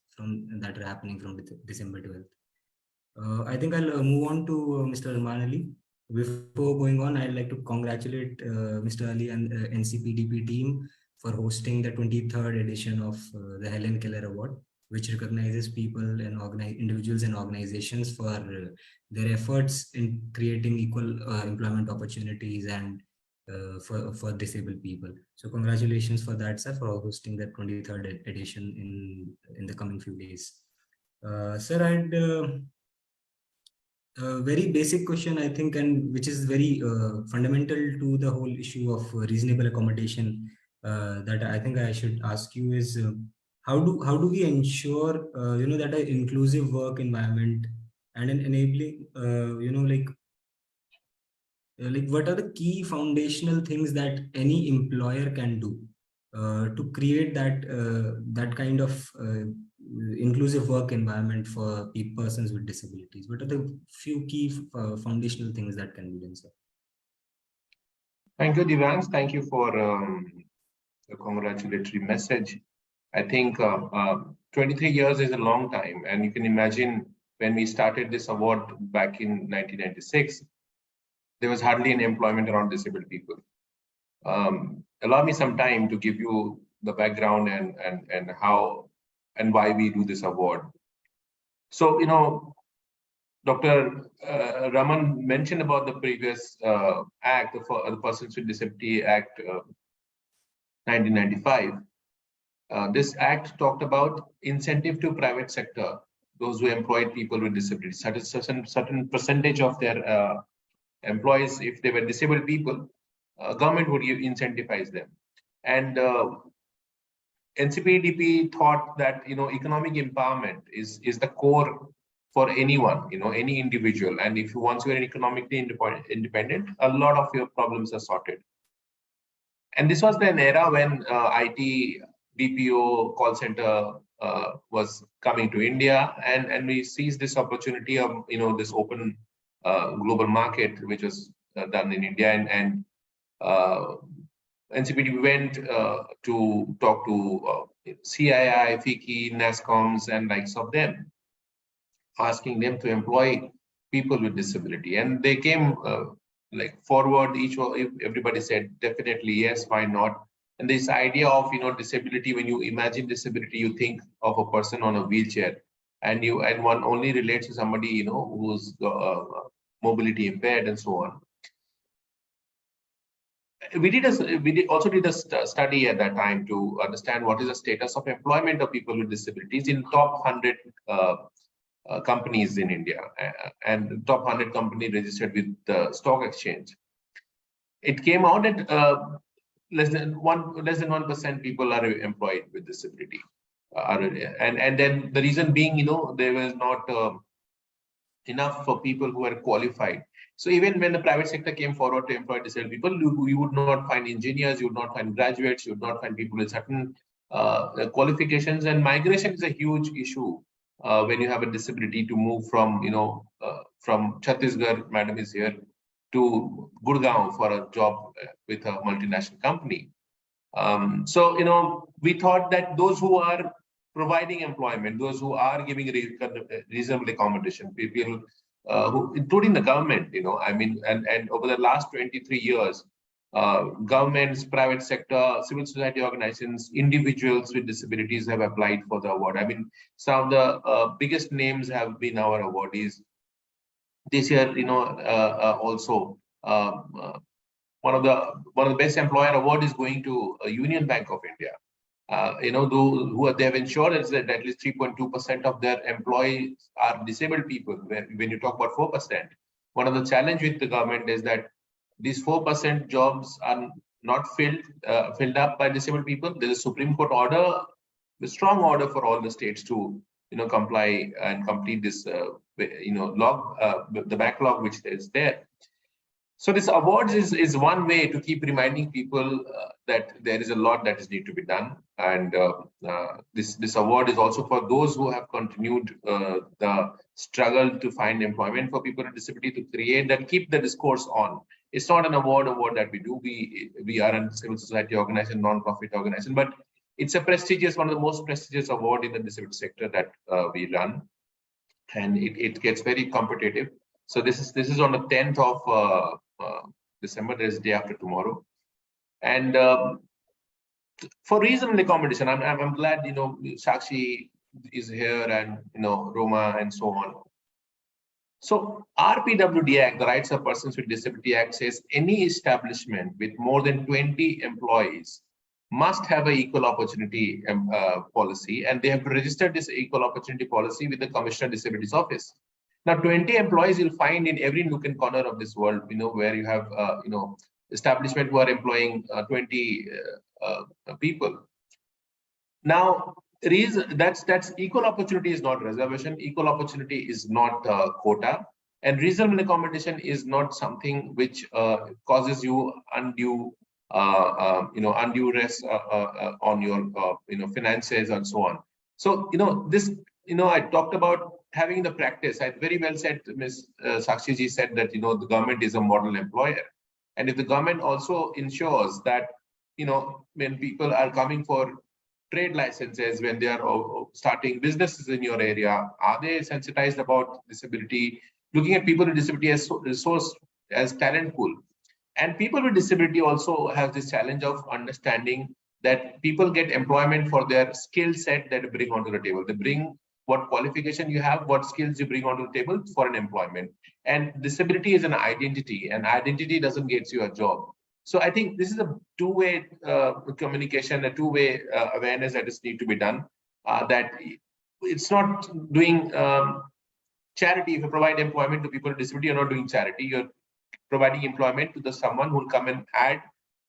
[SPEAKER 2] that are happening from December 12th. I think I'll move on to Mr. Arman Ali. Before going on, I'd like to congratulate Mr. Ali and the NCPEDP team for hosting the 23rd edition of the Helen Keller Award, which recognizes people and individuals and organizations for their efforts in creating equal employment opportunities and for disabled people. So congratulations for that, sir, for hosting the 23rd edition in the coming few days. Sir, I'd a very basic question, I think, and which is very fundamental to the whole issue of reasonable accommodation that I think I should ask you is how do we ensure that an inclusive work environment and an enabling like what are the key foundational things that any employer can do to create that kind of inclusive work environment for persons with disabilities? What are the few key foundational things that can be done, sir?
[SPEAKER 6] Thank you, Divyansh. Thank you for the congratulatory message. I think 23 years is a long time, and you can imagine when we started this award back in 1996, there was hardly any employment around disabled people. Allow me some time to give you the background and how and why we do this award. So, Dr. Raman mentioned about the previous act, the Persons with Disability Act 1995. This act talked about incentive to private sector, those who employed people with disabilities. Certain percentage of their employees, if they were disabled people, government would incentivize them. And NCPEDP thought that economic empowerment is the core for anyone, any individual. And if once you're economically independent, a lot of your problems are sorted. And this was an era when IT, BPO, call center was coming to India, and we seized this opportunity of this open global market, which was done in India, and NCPEDP went to talk to CII, FICCI, NASSCOMs, and likes of them, asking them to employ people with disability. And they came like forward, everybody said, definitely, yes, why not? And this idea of, disability, when you imagine disability, you think of a person on a wheelchair, and one only relates to somebody, who's mobility impaired and so on. We also did a study at that time to understand what is the status of employment of people with disabilities in top 100 companies in India, and top 100 company registered with the stock exchange. It came out that less than 1% people are employed with disability, and then the reason being, there was not enough for people who are qualified. So even when the private sector came forward to employ disabled people, you would not find engineers, you would not find graduates, you would not find people with certain qualifications. And migration is a huge issue when you have a disability, to move from, from Chhattisgarh, madam is here, to Gurgaon for a job with a multinational company. So, we thought that those who are providing employment, those who are giving reasonable accommodation, people who, including the government, and over the last 23 years, governments, private sector, civil society organizations, individuals with disabilities have applied for the award. Some of the biggest names have been our awardees. This year, also one of the best employer award is going to Union Bank of India. They have ensured that at least 3.2% of their employees are disabled people. When you talk about 4%, one of the challenge with the government is that these 4% jobs are not filled up by disabled people. There is a Supreme Court order, the strong order for all the states to comply and complete this the backlog which is there. So this awards is one way to keep reminding people that there is a lot that is need to be done, and this award is also for those who have continued the struggle to find employment for people with disability, to create that, keep the discourse on. It's not an award that we do. We are a civil society organization, non-profit organization, but it's a prestigious, one of the most prestigious award in the disability sector that we run, and it gets very competitive. So this is on the 10th of December. There is day after tomorrow, and for reasonable accommodation, I'm glad Sakshi is here, and Roma and so on. So RPWD Act, the Rights of Persons with Disability Act, says any establishment with more than 20 employees must have an equal opportunity policy, and they have registered this equal opportunity policy with the Commissioner Disabilities Office. Now, 20 employees you'll find in every nook and corner of this world, where you have, establishment who are employing 20 people. Now, that's equal opportunity is not reservation. Equal opportunity is not quota, and reasonable accommodation is not something which causes you undue rest on your finances and so on. So I talked about having the practice. I very well said, Ms. Sakshi ji said that the government is a model employer, and if the government also ensures that when people are coming for trade licenses, when they are starting businesses in your area, are they sensitized about disability, looking at people with disability as resource, as talent pool? And people with disability also have this challenge of understanding that people get employment for their skill set that they bring onto the table. They bring what qualification you have, what skills you bring onto the table for an employment. And disability is an identity, and identity doesn't get you a job. So I think this is a two-way communication, a two-way awareness that is need to be done. That it's not doing charity. If you provide employment to people with disability, you're not doing charity. You're providing employment to someone who will come and add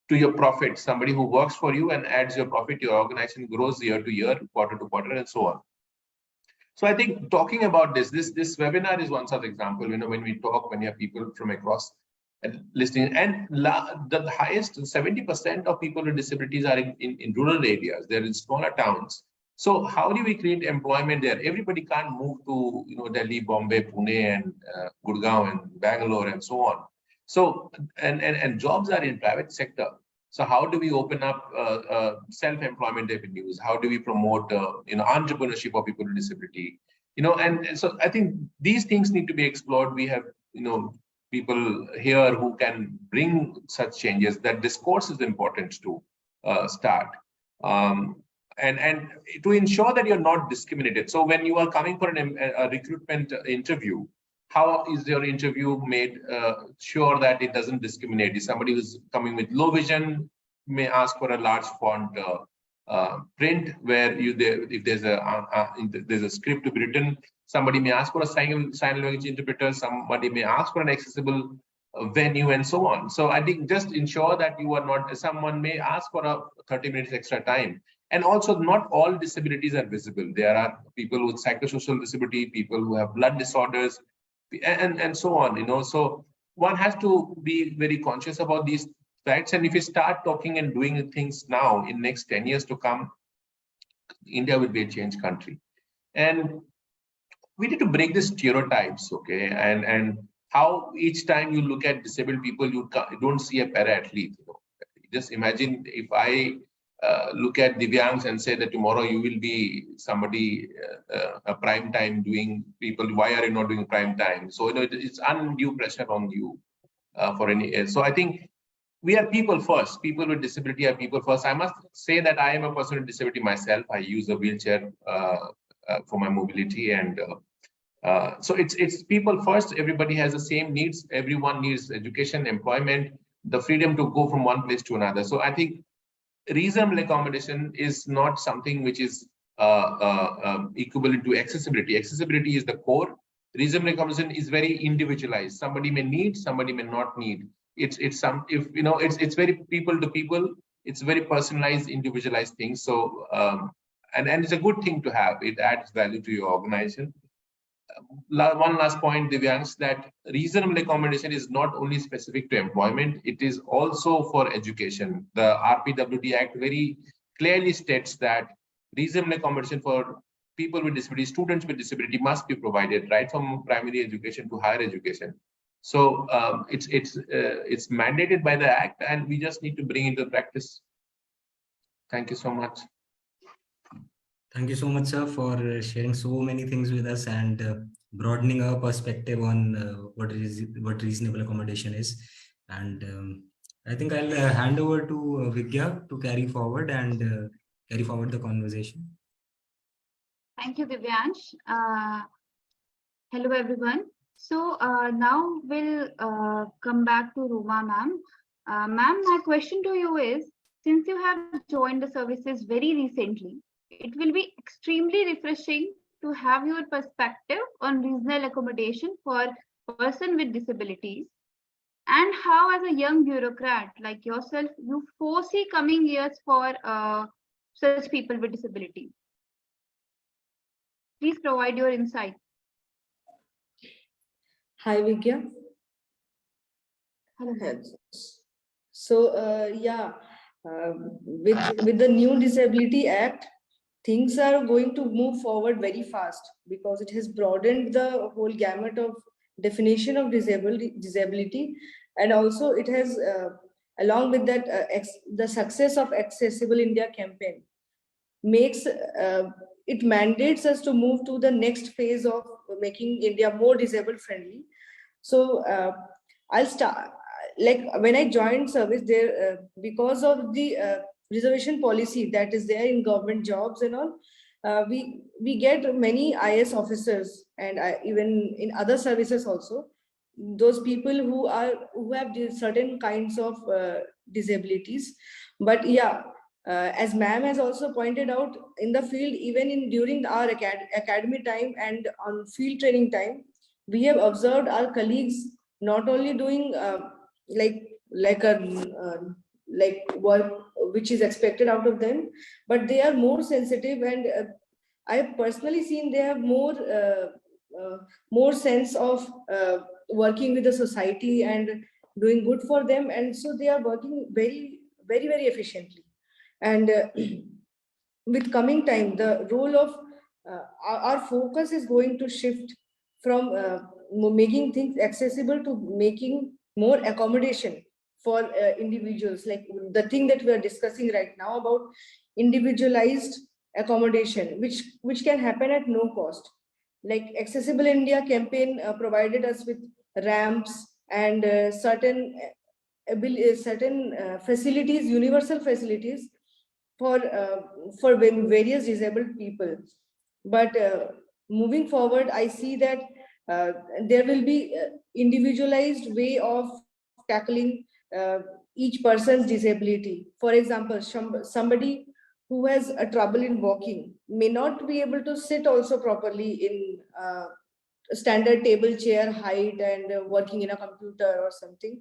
[SPEAKER 6] to your profit. Somebody who works for you and adds your profit. Your organization grows year to year, quarter to quarter, and so on. So I think talking about this webinar is one such example. When we talk, when you have people from across and listening, and the highest 70% of people with disabilities are in rural areas. They're in smaller towns. So how do we create employment there? Everybody can't move to Delhi, Bombay, Pune, and Gurgaon and Bangalore and so on. So, and jobs are in private sector. So how do we open up self-employment avenues? How do we promote entrepreneurship for people with disability? And so I think these things need to be explored. We have people here who can bring such changes. That discourse is important to start. And to ensure that you're not discriminated. So when you are coming for a recruitment interview, how is your interview made sure that it doesn't discriminate? If somebody who's coming with low vision may ask for a large font print where if there's a script to be written, somebody may ask for a sign language interpreter, somebody may ask for an accessible venue and so on. So I think just ensure that you are not, someone may ask for a 30 minutes extra time. And also not all disabilities are visible. There are people with psychosocial disability, people who have blood disorders, and so on, so one has to be very conscious about these facts. And if you start talking and doing things now, in next 10 years to come, India will be a changed country. And we need to break the stereotypes, okay? And how each time you look at disabled people, you don't see a para-athlete. Just imagine if I look at Divyangs and say that tomorrow you will be somebody a prime time doing people. Why are you not doing prime time? So it's undue pressure on you for any. So I think we are people first. People with disability are people first. I must say that I am a person with disability myself. I use a wheelchair for my mobility, and so it's people first. Everybody has the same needs. Everyone needs education, employment, the freedom to go from one place to another. So I think reasonable accommodation is not something which is equivalent to accessibility. Accessibility is the core. Reasonable accommodation is very individualized. Somebody may need, somebody may not need. It's very people to people. It's very personalized, individualized thing. So and it's a good thing to have. It adds value to your organization. One last point, Divyansh, that reasonable accommodation is not only specific to employment, it is also for education. The RPWD Act very clearly states that reasonable accommodation for people with disability, students with disability must be provided, right from primary education to higher education. So it's mandated by the Act, and we just need to bring it into practice. Thank you so much.
[SPEAKER 2] Thank you so much, sir, for sharing so many things with us and broadening our perspective on what reasonable accommodation is. And I think I'll hand over to Vidya to carry forward the conversation.
[SPEAKER 1] Thank you, Divyansh. Hello, everyone. So now we'll come back to Roma, ma'am. Ma'am, my question to you is, since you have joined the services very recently, it will be extremely refreshing to have your perspective on regional accommodation for person with disabilities, and how, as a young bureaucrat like yourself, you foresee coming years for such people with disabilities. Please provide your insight.
[SPEAKER 7] Hi, Vigya.
[SPEAKER 1] Hello.
[SPEAKER 7] So with the new Disability Act, things are going to move forward very fast, because it has broadened the whole gamut of definition of disability, and also it has along with that the success of Accessible India campaign makes it mandates us to move to the next phase of making India more disabled friendly. So I'll start, like when I joined service there, because of the reservation policy that is there in government jobs and all, we get many IS officers, and even in other services also, those people who have certain kinds of disabilities. But yeah, as ma'am has also pointed out, in the field, even during our academy time and on field training time, we have observed our colleagues not only doing like work which is expected out of them, but they are more sensitive, and I have personally seen they have more sense of working with the society and doing good for them, and so they are working very, very, very efficiently. And with coming time, the role of our focus is going to shift from making things accessible to making more accommodation for individuals, like the thing that we are discussing right now about individualized accommodation, which can happen at no cost. Like Accessible India campaign provided us with ramps and certain facilities, universal facilities for various disabled people. But moving forward, I see that there will be individualized way of tackling each person's disability. For example, somebody who has a trouble in walking may not be able to sit also properly in standard table chair height and working in a computer or something.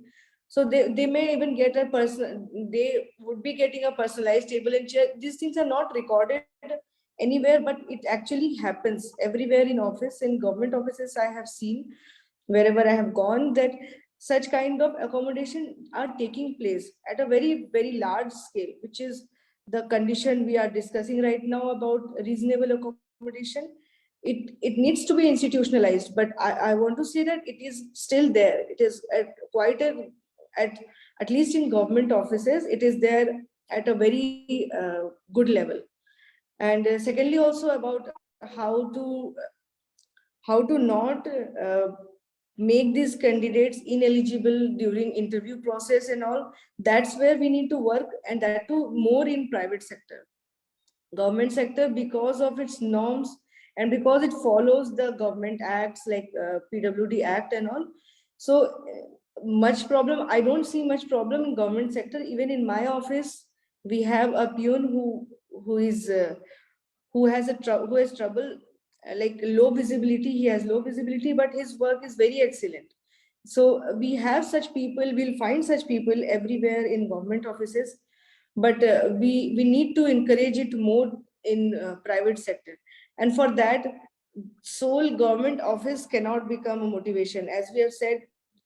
[SPEAKER 7] So they may even get a person, they would be getting a personalized table and chair. These things are not recorded anywhere, but it actually happens everywhere in office, in government offices. I have seen wherever I have gone that such kind of accommodation are taking place at a very, very large scale, which is the condition we are discussing right now about reasonable accommodation. It needs to be institutionalized, but I want to say that it is still there. It is at quite a, at least in government offices, it is there at a very good level. And secondly, also about how to not make these candidates ineligible during interview process and all. That's where we need to work, and that too more in private sector. Government sector, because of its norms and because it follows the government acts like PWD Act and all, so much problem, I don't see much problem in government sector. Even in my office, we have a peon who is who has who has trouble, like low visibility. He has low visibility, but his work is very excellent. So we have such people, we'll find such people everywhere in government offices, but we need to encourage it more in private sector. And for that, sole government office cannot become a motivation, as we have said,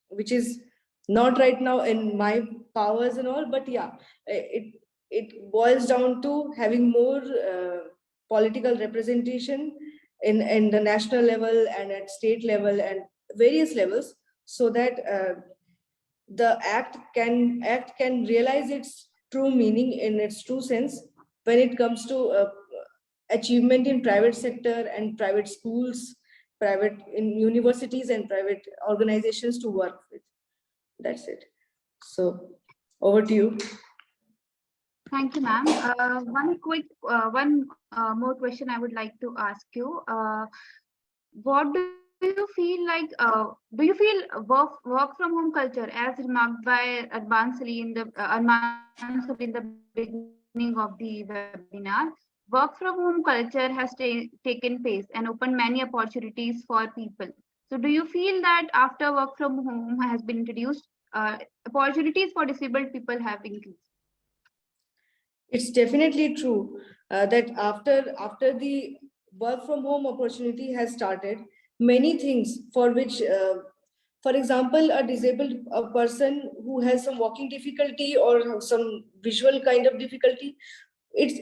[SPEAKER 7] which is not right now in my powers and all. But yeah, it boils down to having more political representation in the national level and at state level and various levels, so that the act can realize its true meaning in its true sense when it comes to achievement in private sector and private schools, private in universities and private organizations to work with. That's it. So over to you.
[SPEAKER 1] Thank you, ma'am. One more question I would like to ask you. What do you feel like? Do you feel work from home culture, as remarked by Arman Ali in the beginning of the webinar? Work from home culture has taken place and opened many opportunities for people. So, do you feel that after work from home has been introduced, opportunities for disabled people have increased?
[SPEAKER 7] It's definitely true that after the work from home opportunity has started, many things for which, for example, a person who has some walking difficulty or some visual kind of difficulty, it's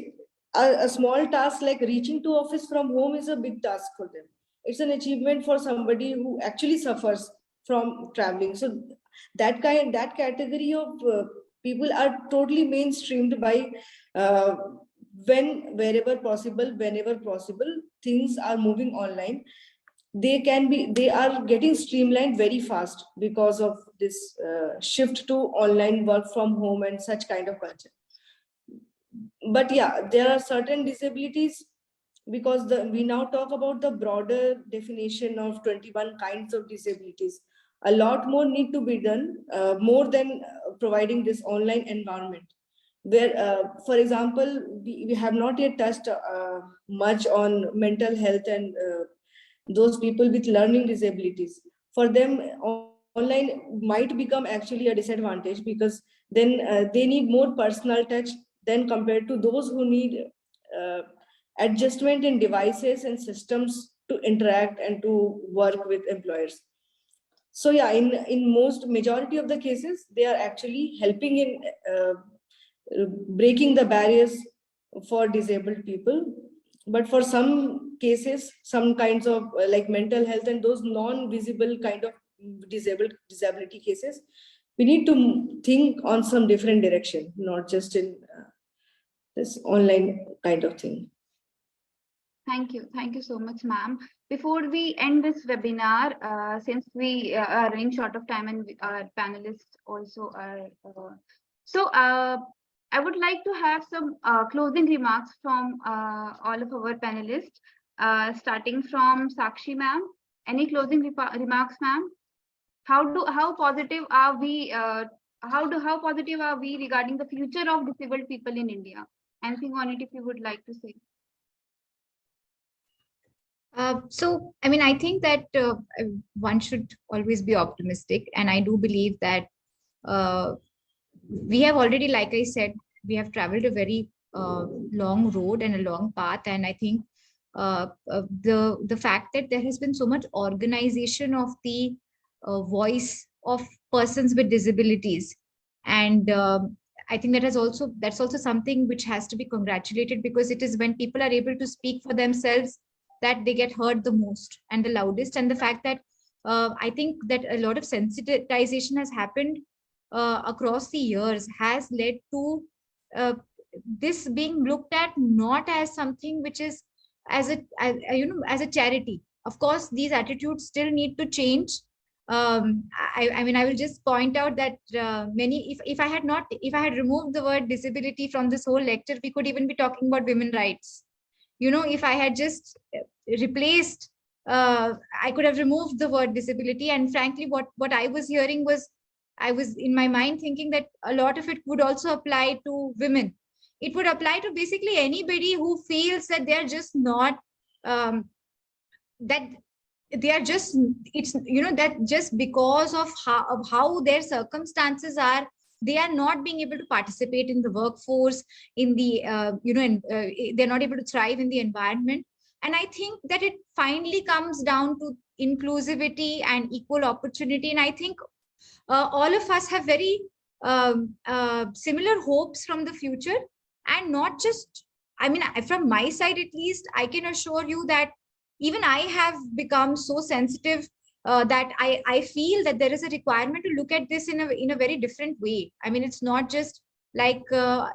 [SPEAKER 7] a small task like reaching to office from home is a big task for them. It's an achievement for somebody who actually suffers from traveling. So that category of people are totally mainstreamed by uh, wherever possible, whenever possible, things are moving online. They are getting streamlined very fast because of this shift to online work from home and such kind of culture. But yeah, there are certain disabilities, because we now talk about the broader definition of 21 kinds of disabilities. A lot more need to be done, more than providing this online environment where, for example, we have not yet touched much on mental health and those people with learning disabilities. For them, online might become actually a disadvantage, because then they need more personal touch than compared to those who need uh, adjustment in devices and systems to interact and to work with employers. So yeah, in most majority of the cases, they are actually helping in breaking the barriers for disabled people. But for some cases, some kinds of like mental health and those non-visible kind of disability cases, we need to think on some different direction, not just in this online kind of thing.
[SPEAKER 1] Thank you. Thank you so much, ma'am. Before we end this webinar, since we are running short of time and our panelists also are, I would like to have some closing remarks from all of our panelists, starting from Sakshi ma'am. Any closing remarks, ma'am? How positive are we? How positive are we regarding the future of disabled people in India? Anything on it if you would like to say?
[SPEAKER 5] So, I mean, I think that one should always be optimistic. And I do believe that we have already, like I said, we have traveled a very long road and a long path. And I think the fact that there has been so much organization of the voice of persons with disabilities. And I think that's also something which has to be congratulated, because it is when people are able to speak for themselves that they get heard the most and the loudest. And the fact that I think that a lot of sensitization has happened across the years has led to this being looked at not as something which is as a charity. Of course, these attitudes still need to change. I mean, I will just point out that if I had removed the word disability from this whole lecture, we could even be talking about women's rights. If I had just replaced, I could have removed the word disability. And frankly, what I was hearing was, I was in my mind thinking that a lot of it would also apply to women. It would apply to basically anybody who feels that they're just not, that they are just, it's, that just because of how their circumstances are, they are not being able to participate in the workforce, in the, they're not able to thrive in the environment. And I think that it finally comes down to inclusivity and equal opportunity. And I think all of us have very similar hopes from the future. And not just, I mean, from my side at least, I can assure you that even I have become so sensitive that I feel that there is a requirement to look at this in a very different way. I mean, it's not just like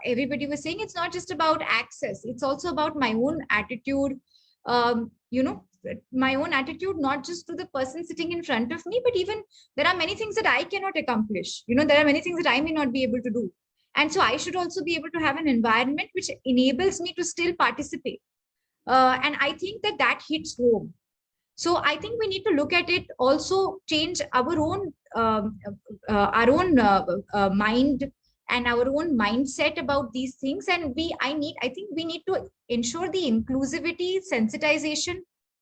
[SPEAKER 5] everybody was saying, it's not just about access. It's also about my own attitude, my own attitude, not just to the person sitting in front of me, but even there are many things that I cannot accomplish. There are many things that I may not be able to do. And so I should also be able to have an environment which enables me to still participate. And I think that hits home. So I think we need to look at it, also change our own mind and our own mindset about these things. And I think we need to ensure the inclusivity, sensitization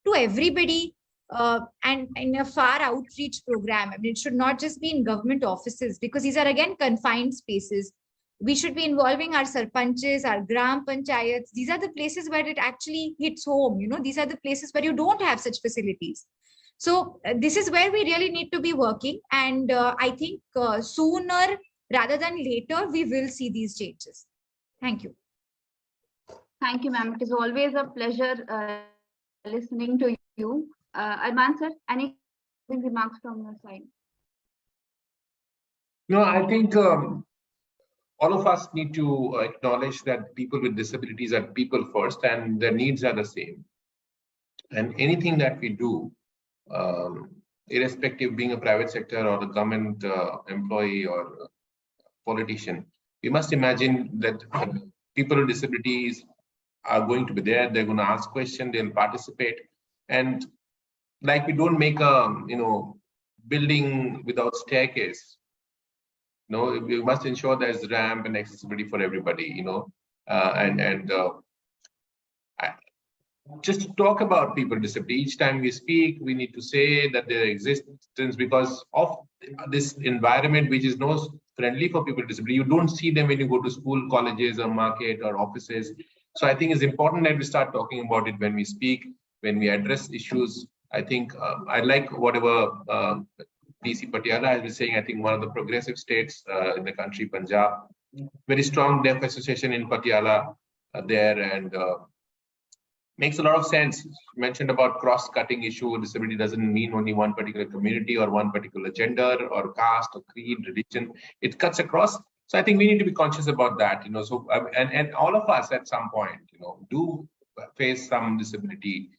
[SPEAKER 5] to everybody, and in a far outreach program. I mean, it should not just be in government offices, because these are again confined spaces. We should be involving our sarpanches, our gram panchayats. These are the places where it actually hits home. These are the places where you don't have such facilities. So this is where we really need to be working. And I think sooner rather than later, we will see these changes. Thank you.
[SPEAKER 1] Thank you, ma'am. It is always a pleasure listening to you. Arman sir, any remarks from your side?
[SPEAKER 6] No, I think all of us need to acknowledge that people with disabilities are people first, and their needs are the same. And anything that we do, irrespective of being a private sector or a government employee or politician, we must imagine that people with disabilities are going to be there. They're going to ask questions. They'll participate. And like we don't make a building without staircase. We must ensure there's ramp and accessibility for everybody. Just to talk about people with disability, each time we speak, we need to say that their existence, because of this environment which is not friendly for people with disability. You don't see them when you go to school, colleges, or market, or offices. So I think it's important that we start talking about it when we speak, when we address issues. I think I like whatever PC Patiala has been saying. I think one of the progressive states in the country, Punjab, very strong deaf association in Patiala there, and makes a lot of sense. You mentioned about cross-cutting issue. Disability doesn't mean only one particular community or one particular gender or caste or creed, religion. It cuts across. So I think we need to be conscious about that. So and all of us at some point, do face some disability,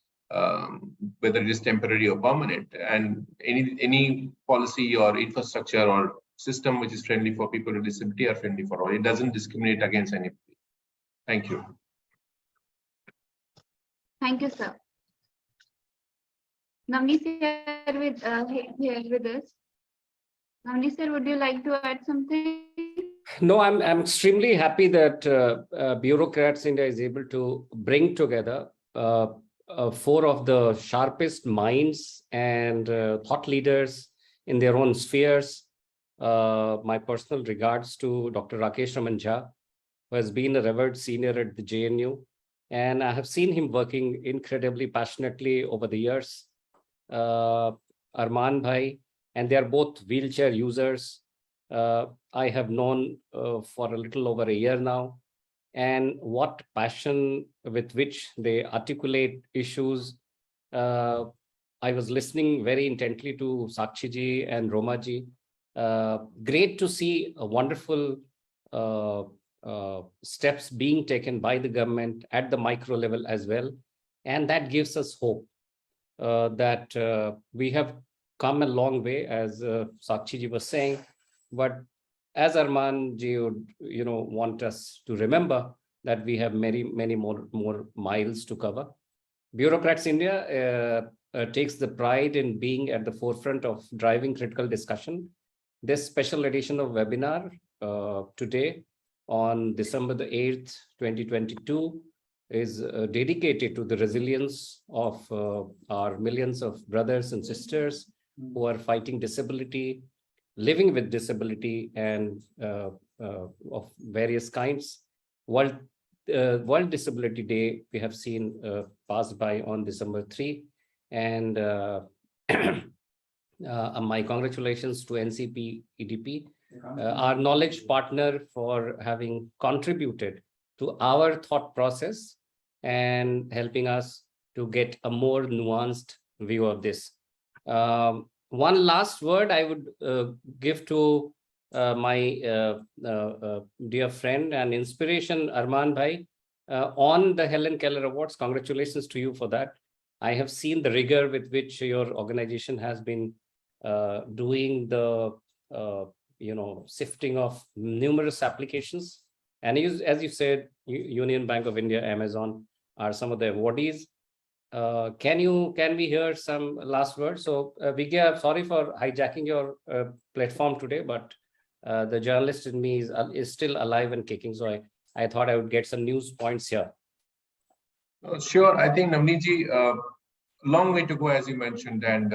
[SPEAKER 6] whether it is temporary or permanent. And any policy or infrastructure or system which is friendly for people with disability are friendly for all. It doesn't discriminate against anybody. Thank you.
[SPEAKER 1] Thank you, sir. Navneet here with us. Navneet sir, would you like to add something?
[SPEAKER 4] No, I'm extremely happy that Bureaucrats India is able to bring together 4 of the sharpest minds and thought leaders in their own spheres. My personal regards to Dr. Rakesh Raman Jha, who has been a revered senior at the JNU. And I have seen him working incredibly passionately over the years. Arman Bhai, and they are both wheelchair users. I have known for a little over a year now. And what passion with which they articulate issues. I was listening very intently to Sakshi ji and Roma ji. Great to see a wonderful steps being taken by the government at the micro level as well. And that gives us hope that we have come a long way, as Sakshi ji was saying. But as Arman ji would, want us to remember that we have many more miles to cover. Bureaucrats India takes the pride in being at the forefront of driving critical discussion. This special edition of webinar today on December the 8th, 2022 is dedicated to the resilience of our millions of brothers and sisters who are fighting disability, living with disability, and of various kinds. World Disability Day, we have seen pass by on December 3. And my congratulations to NCPEDP, our knowledge partner, for having contributed to our thought process and helping us to get a more nuanced view of this. One last word I would give to my dear friend and inspiration, Arman Bhai, on the Helen Keller Awards. Congratulations to you for that. I have seen the rigor with which your organization has been doing the sifting of numerous applications. And as you said, Union Bank of India, Amazon are some of the awardees. Can we hear some last words? So Vigya, sorry for hijacking your platform today, but the journalist in me is still alive and kicking. So I thought I would get some news points here.
[SPEAKER 6] Sure. I think, Navneet, long way to go, as you mentioned, and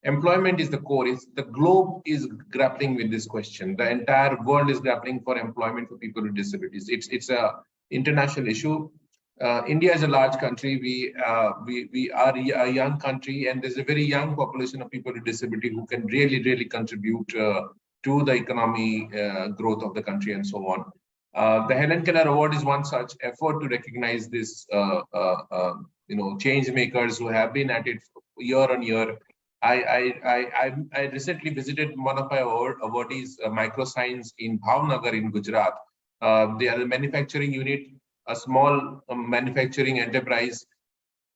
[SPEAKER 6] employment is the core. The globe is grappling with this question. The entire world is grappling for employment for people with disabilities. It's a international issue. India is a large country. We are a young country, and there's a very young population of people with disability who can really contribute to the economy growth of the country and so on. The Helen Keller Award is one such effort to recognize this, change makers who have been at it year on year. I recently visited one of my awardees, Microscience in Bhavnagar in Gujarat. They are a manufacturing unit, a small manufacturing enterprise.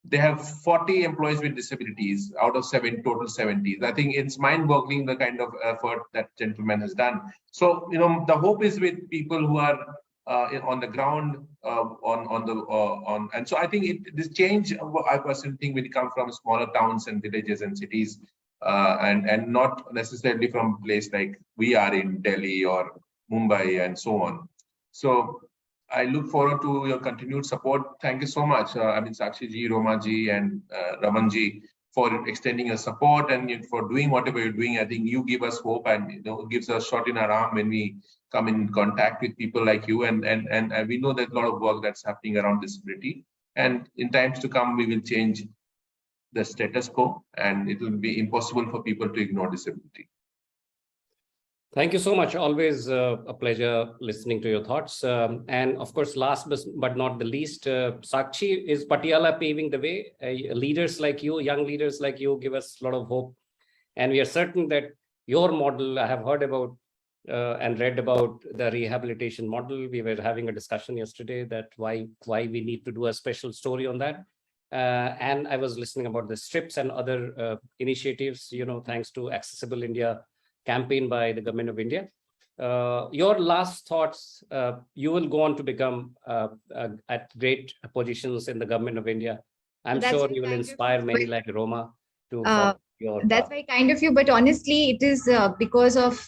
[SPEAKER 6] They have 40 employees with disabilities out of total 70. I think it's mind-boggling the kind of effort that gentleman has done. So, the hope is with people who are on the ground, and so I think this change, I personally think, will come from smaller towns and villages and cities, and not necessarily from a place like we are in Delhi or Mumbai and so on. So I look forward to your continued support. Thank you so much. Sakshi ji, Roma ji, and Raman ji, for extending your support and for doing whatever you're doing. I think you give us hope, and gives us a shot in our arm when we come in contact with people like you. And we know there's a lot of work that's happening around disability. And in times to come, we will change the status quo, and it will be impossible for people to ignore disability.
[SPEAKER 4] Thank you so much. Always a pleasure listening to your thoughts. And of course, last but not the least, Sakshi, is Patiala paving the way? Leaders like you, young leaders like you, give us a lot of hope. And we are certain that your model, I have heard about and read about the rehabilitation model. We were having a discussion yesterday that why we need to do a special story on that. And I was listening about the strips and other initiatives, thanks to Accessible India campaign by the government of India. Your last thoughts, you will go on to become at great positions in the government of India. I'm sure you will inspire many like Roma to follow your
[SPEAKER 5] That's
[SPEAKER 4] path.
[SPEAKER 5] very kind of you, but honestly, it is because of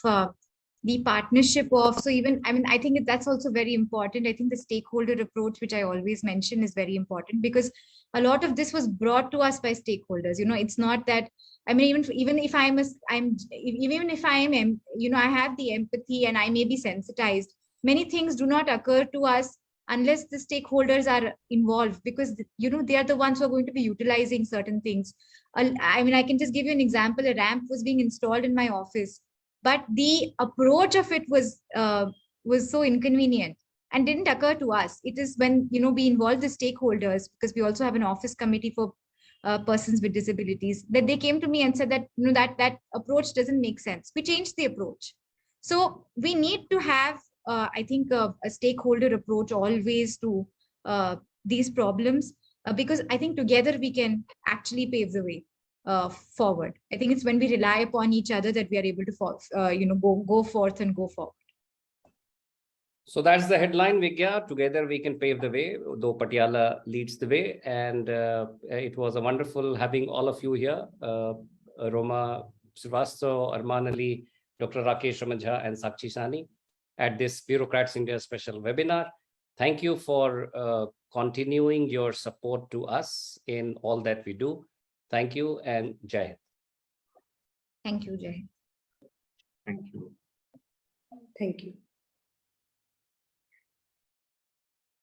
[SPEAKER 5] the partnership of, so even, I mean, I think that's also very important. I think the stakeholder approach, which I always mention, is very important because a lot of this was brought to us by stakeholders. It's not that, I mean, even if I am, I have the empathy and I may be sensitized, many things do not occur to us unless the stakeholders are involved, because they are the ones who are going to be utilizing certain things. I mean, I can just give you an example. A ramp was being installed in my office, but the approach of it was so inconvenient and didn't occur to us. It is when we involve the stakeholders, because we also have an office committee for persons with disabilities, that they came to me and said that that approach doesn't make sense. We changed the approach. So we need to have, I think, a stakeholder approach always to these problems, because I think together we can actually pave the way forward. I think it's when we rely upon each other that we are able to go forth and go forward.
[SPEAKER 4] So that's the headline, Vigya. Together we can pave the way, though Patiala leads the way. And it was a wonderful having all of you here. Roma Srivastava, Arman Ali, Dr. Rakesh Raman Jha, and Sakshi Sawhney at this Bureaucrats India special webinar. Thank you for continuing your support to us in all that we do. Thank you and Jai Hind.
[SPEAKER 5] Thank you, Jai.
[SPEAKER 6] Thank you.
[SPEAKER 7] Thank you.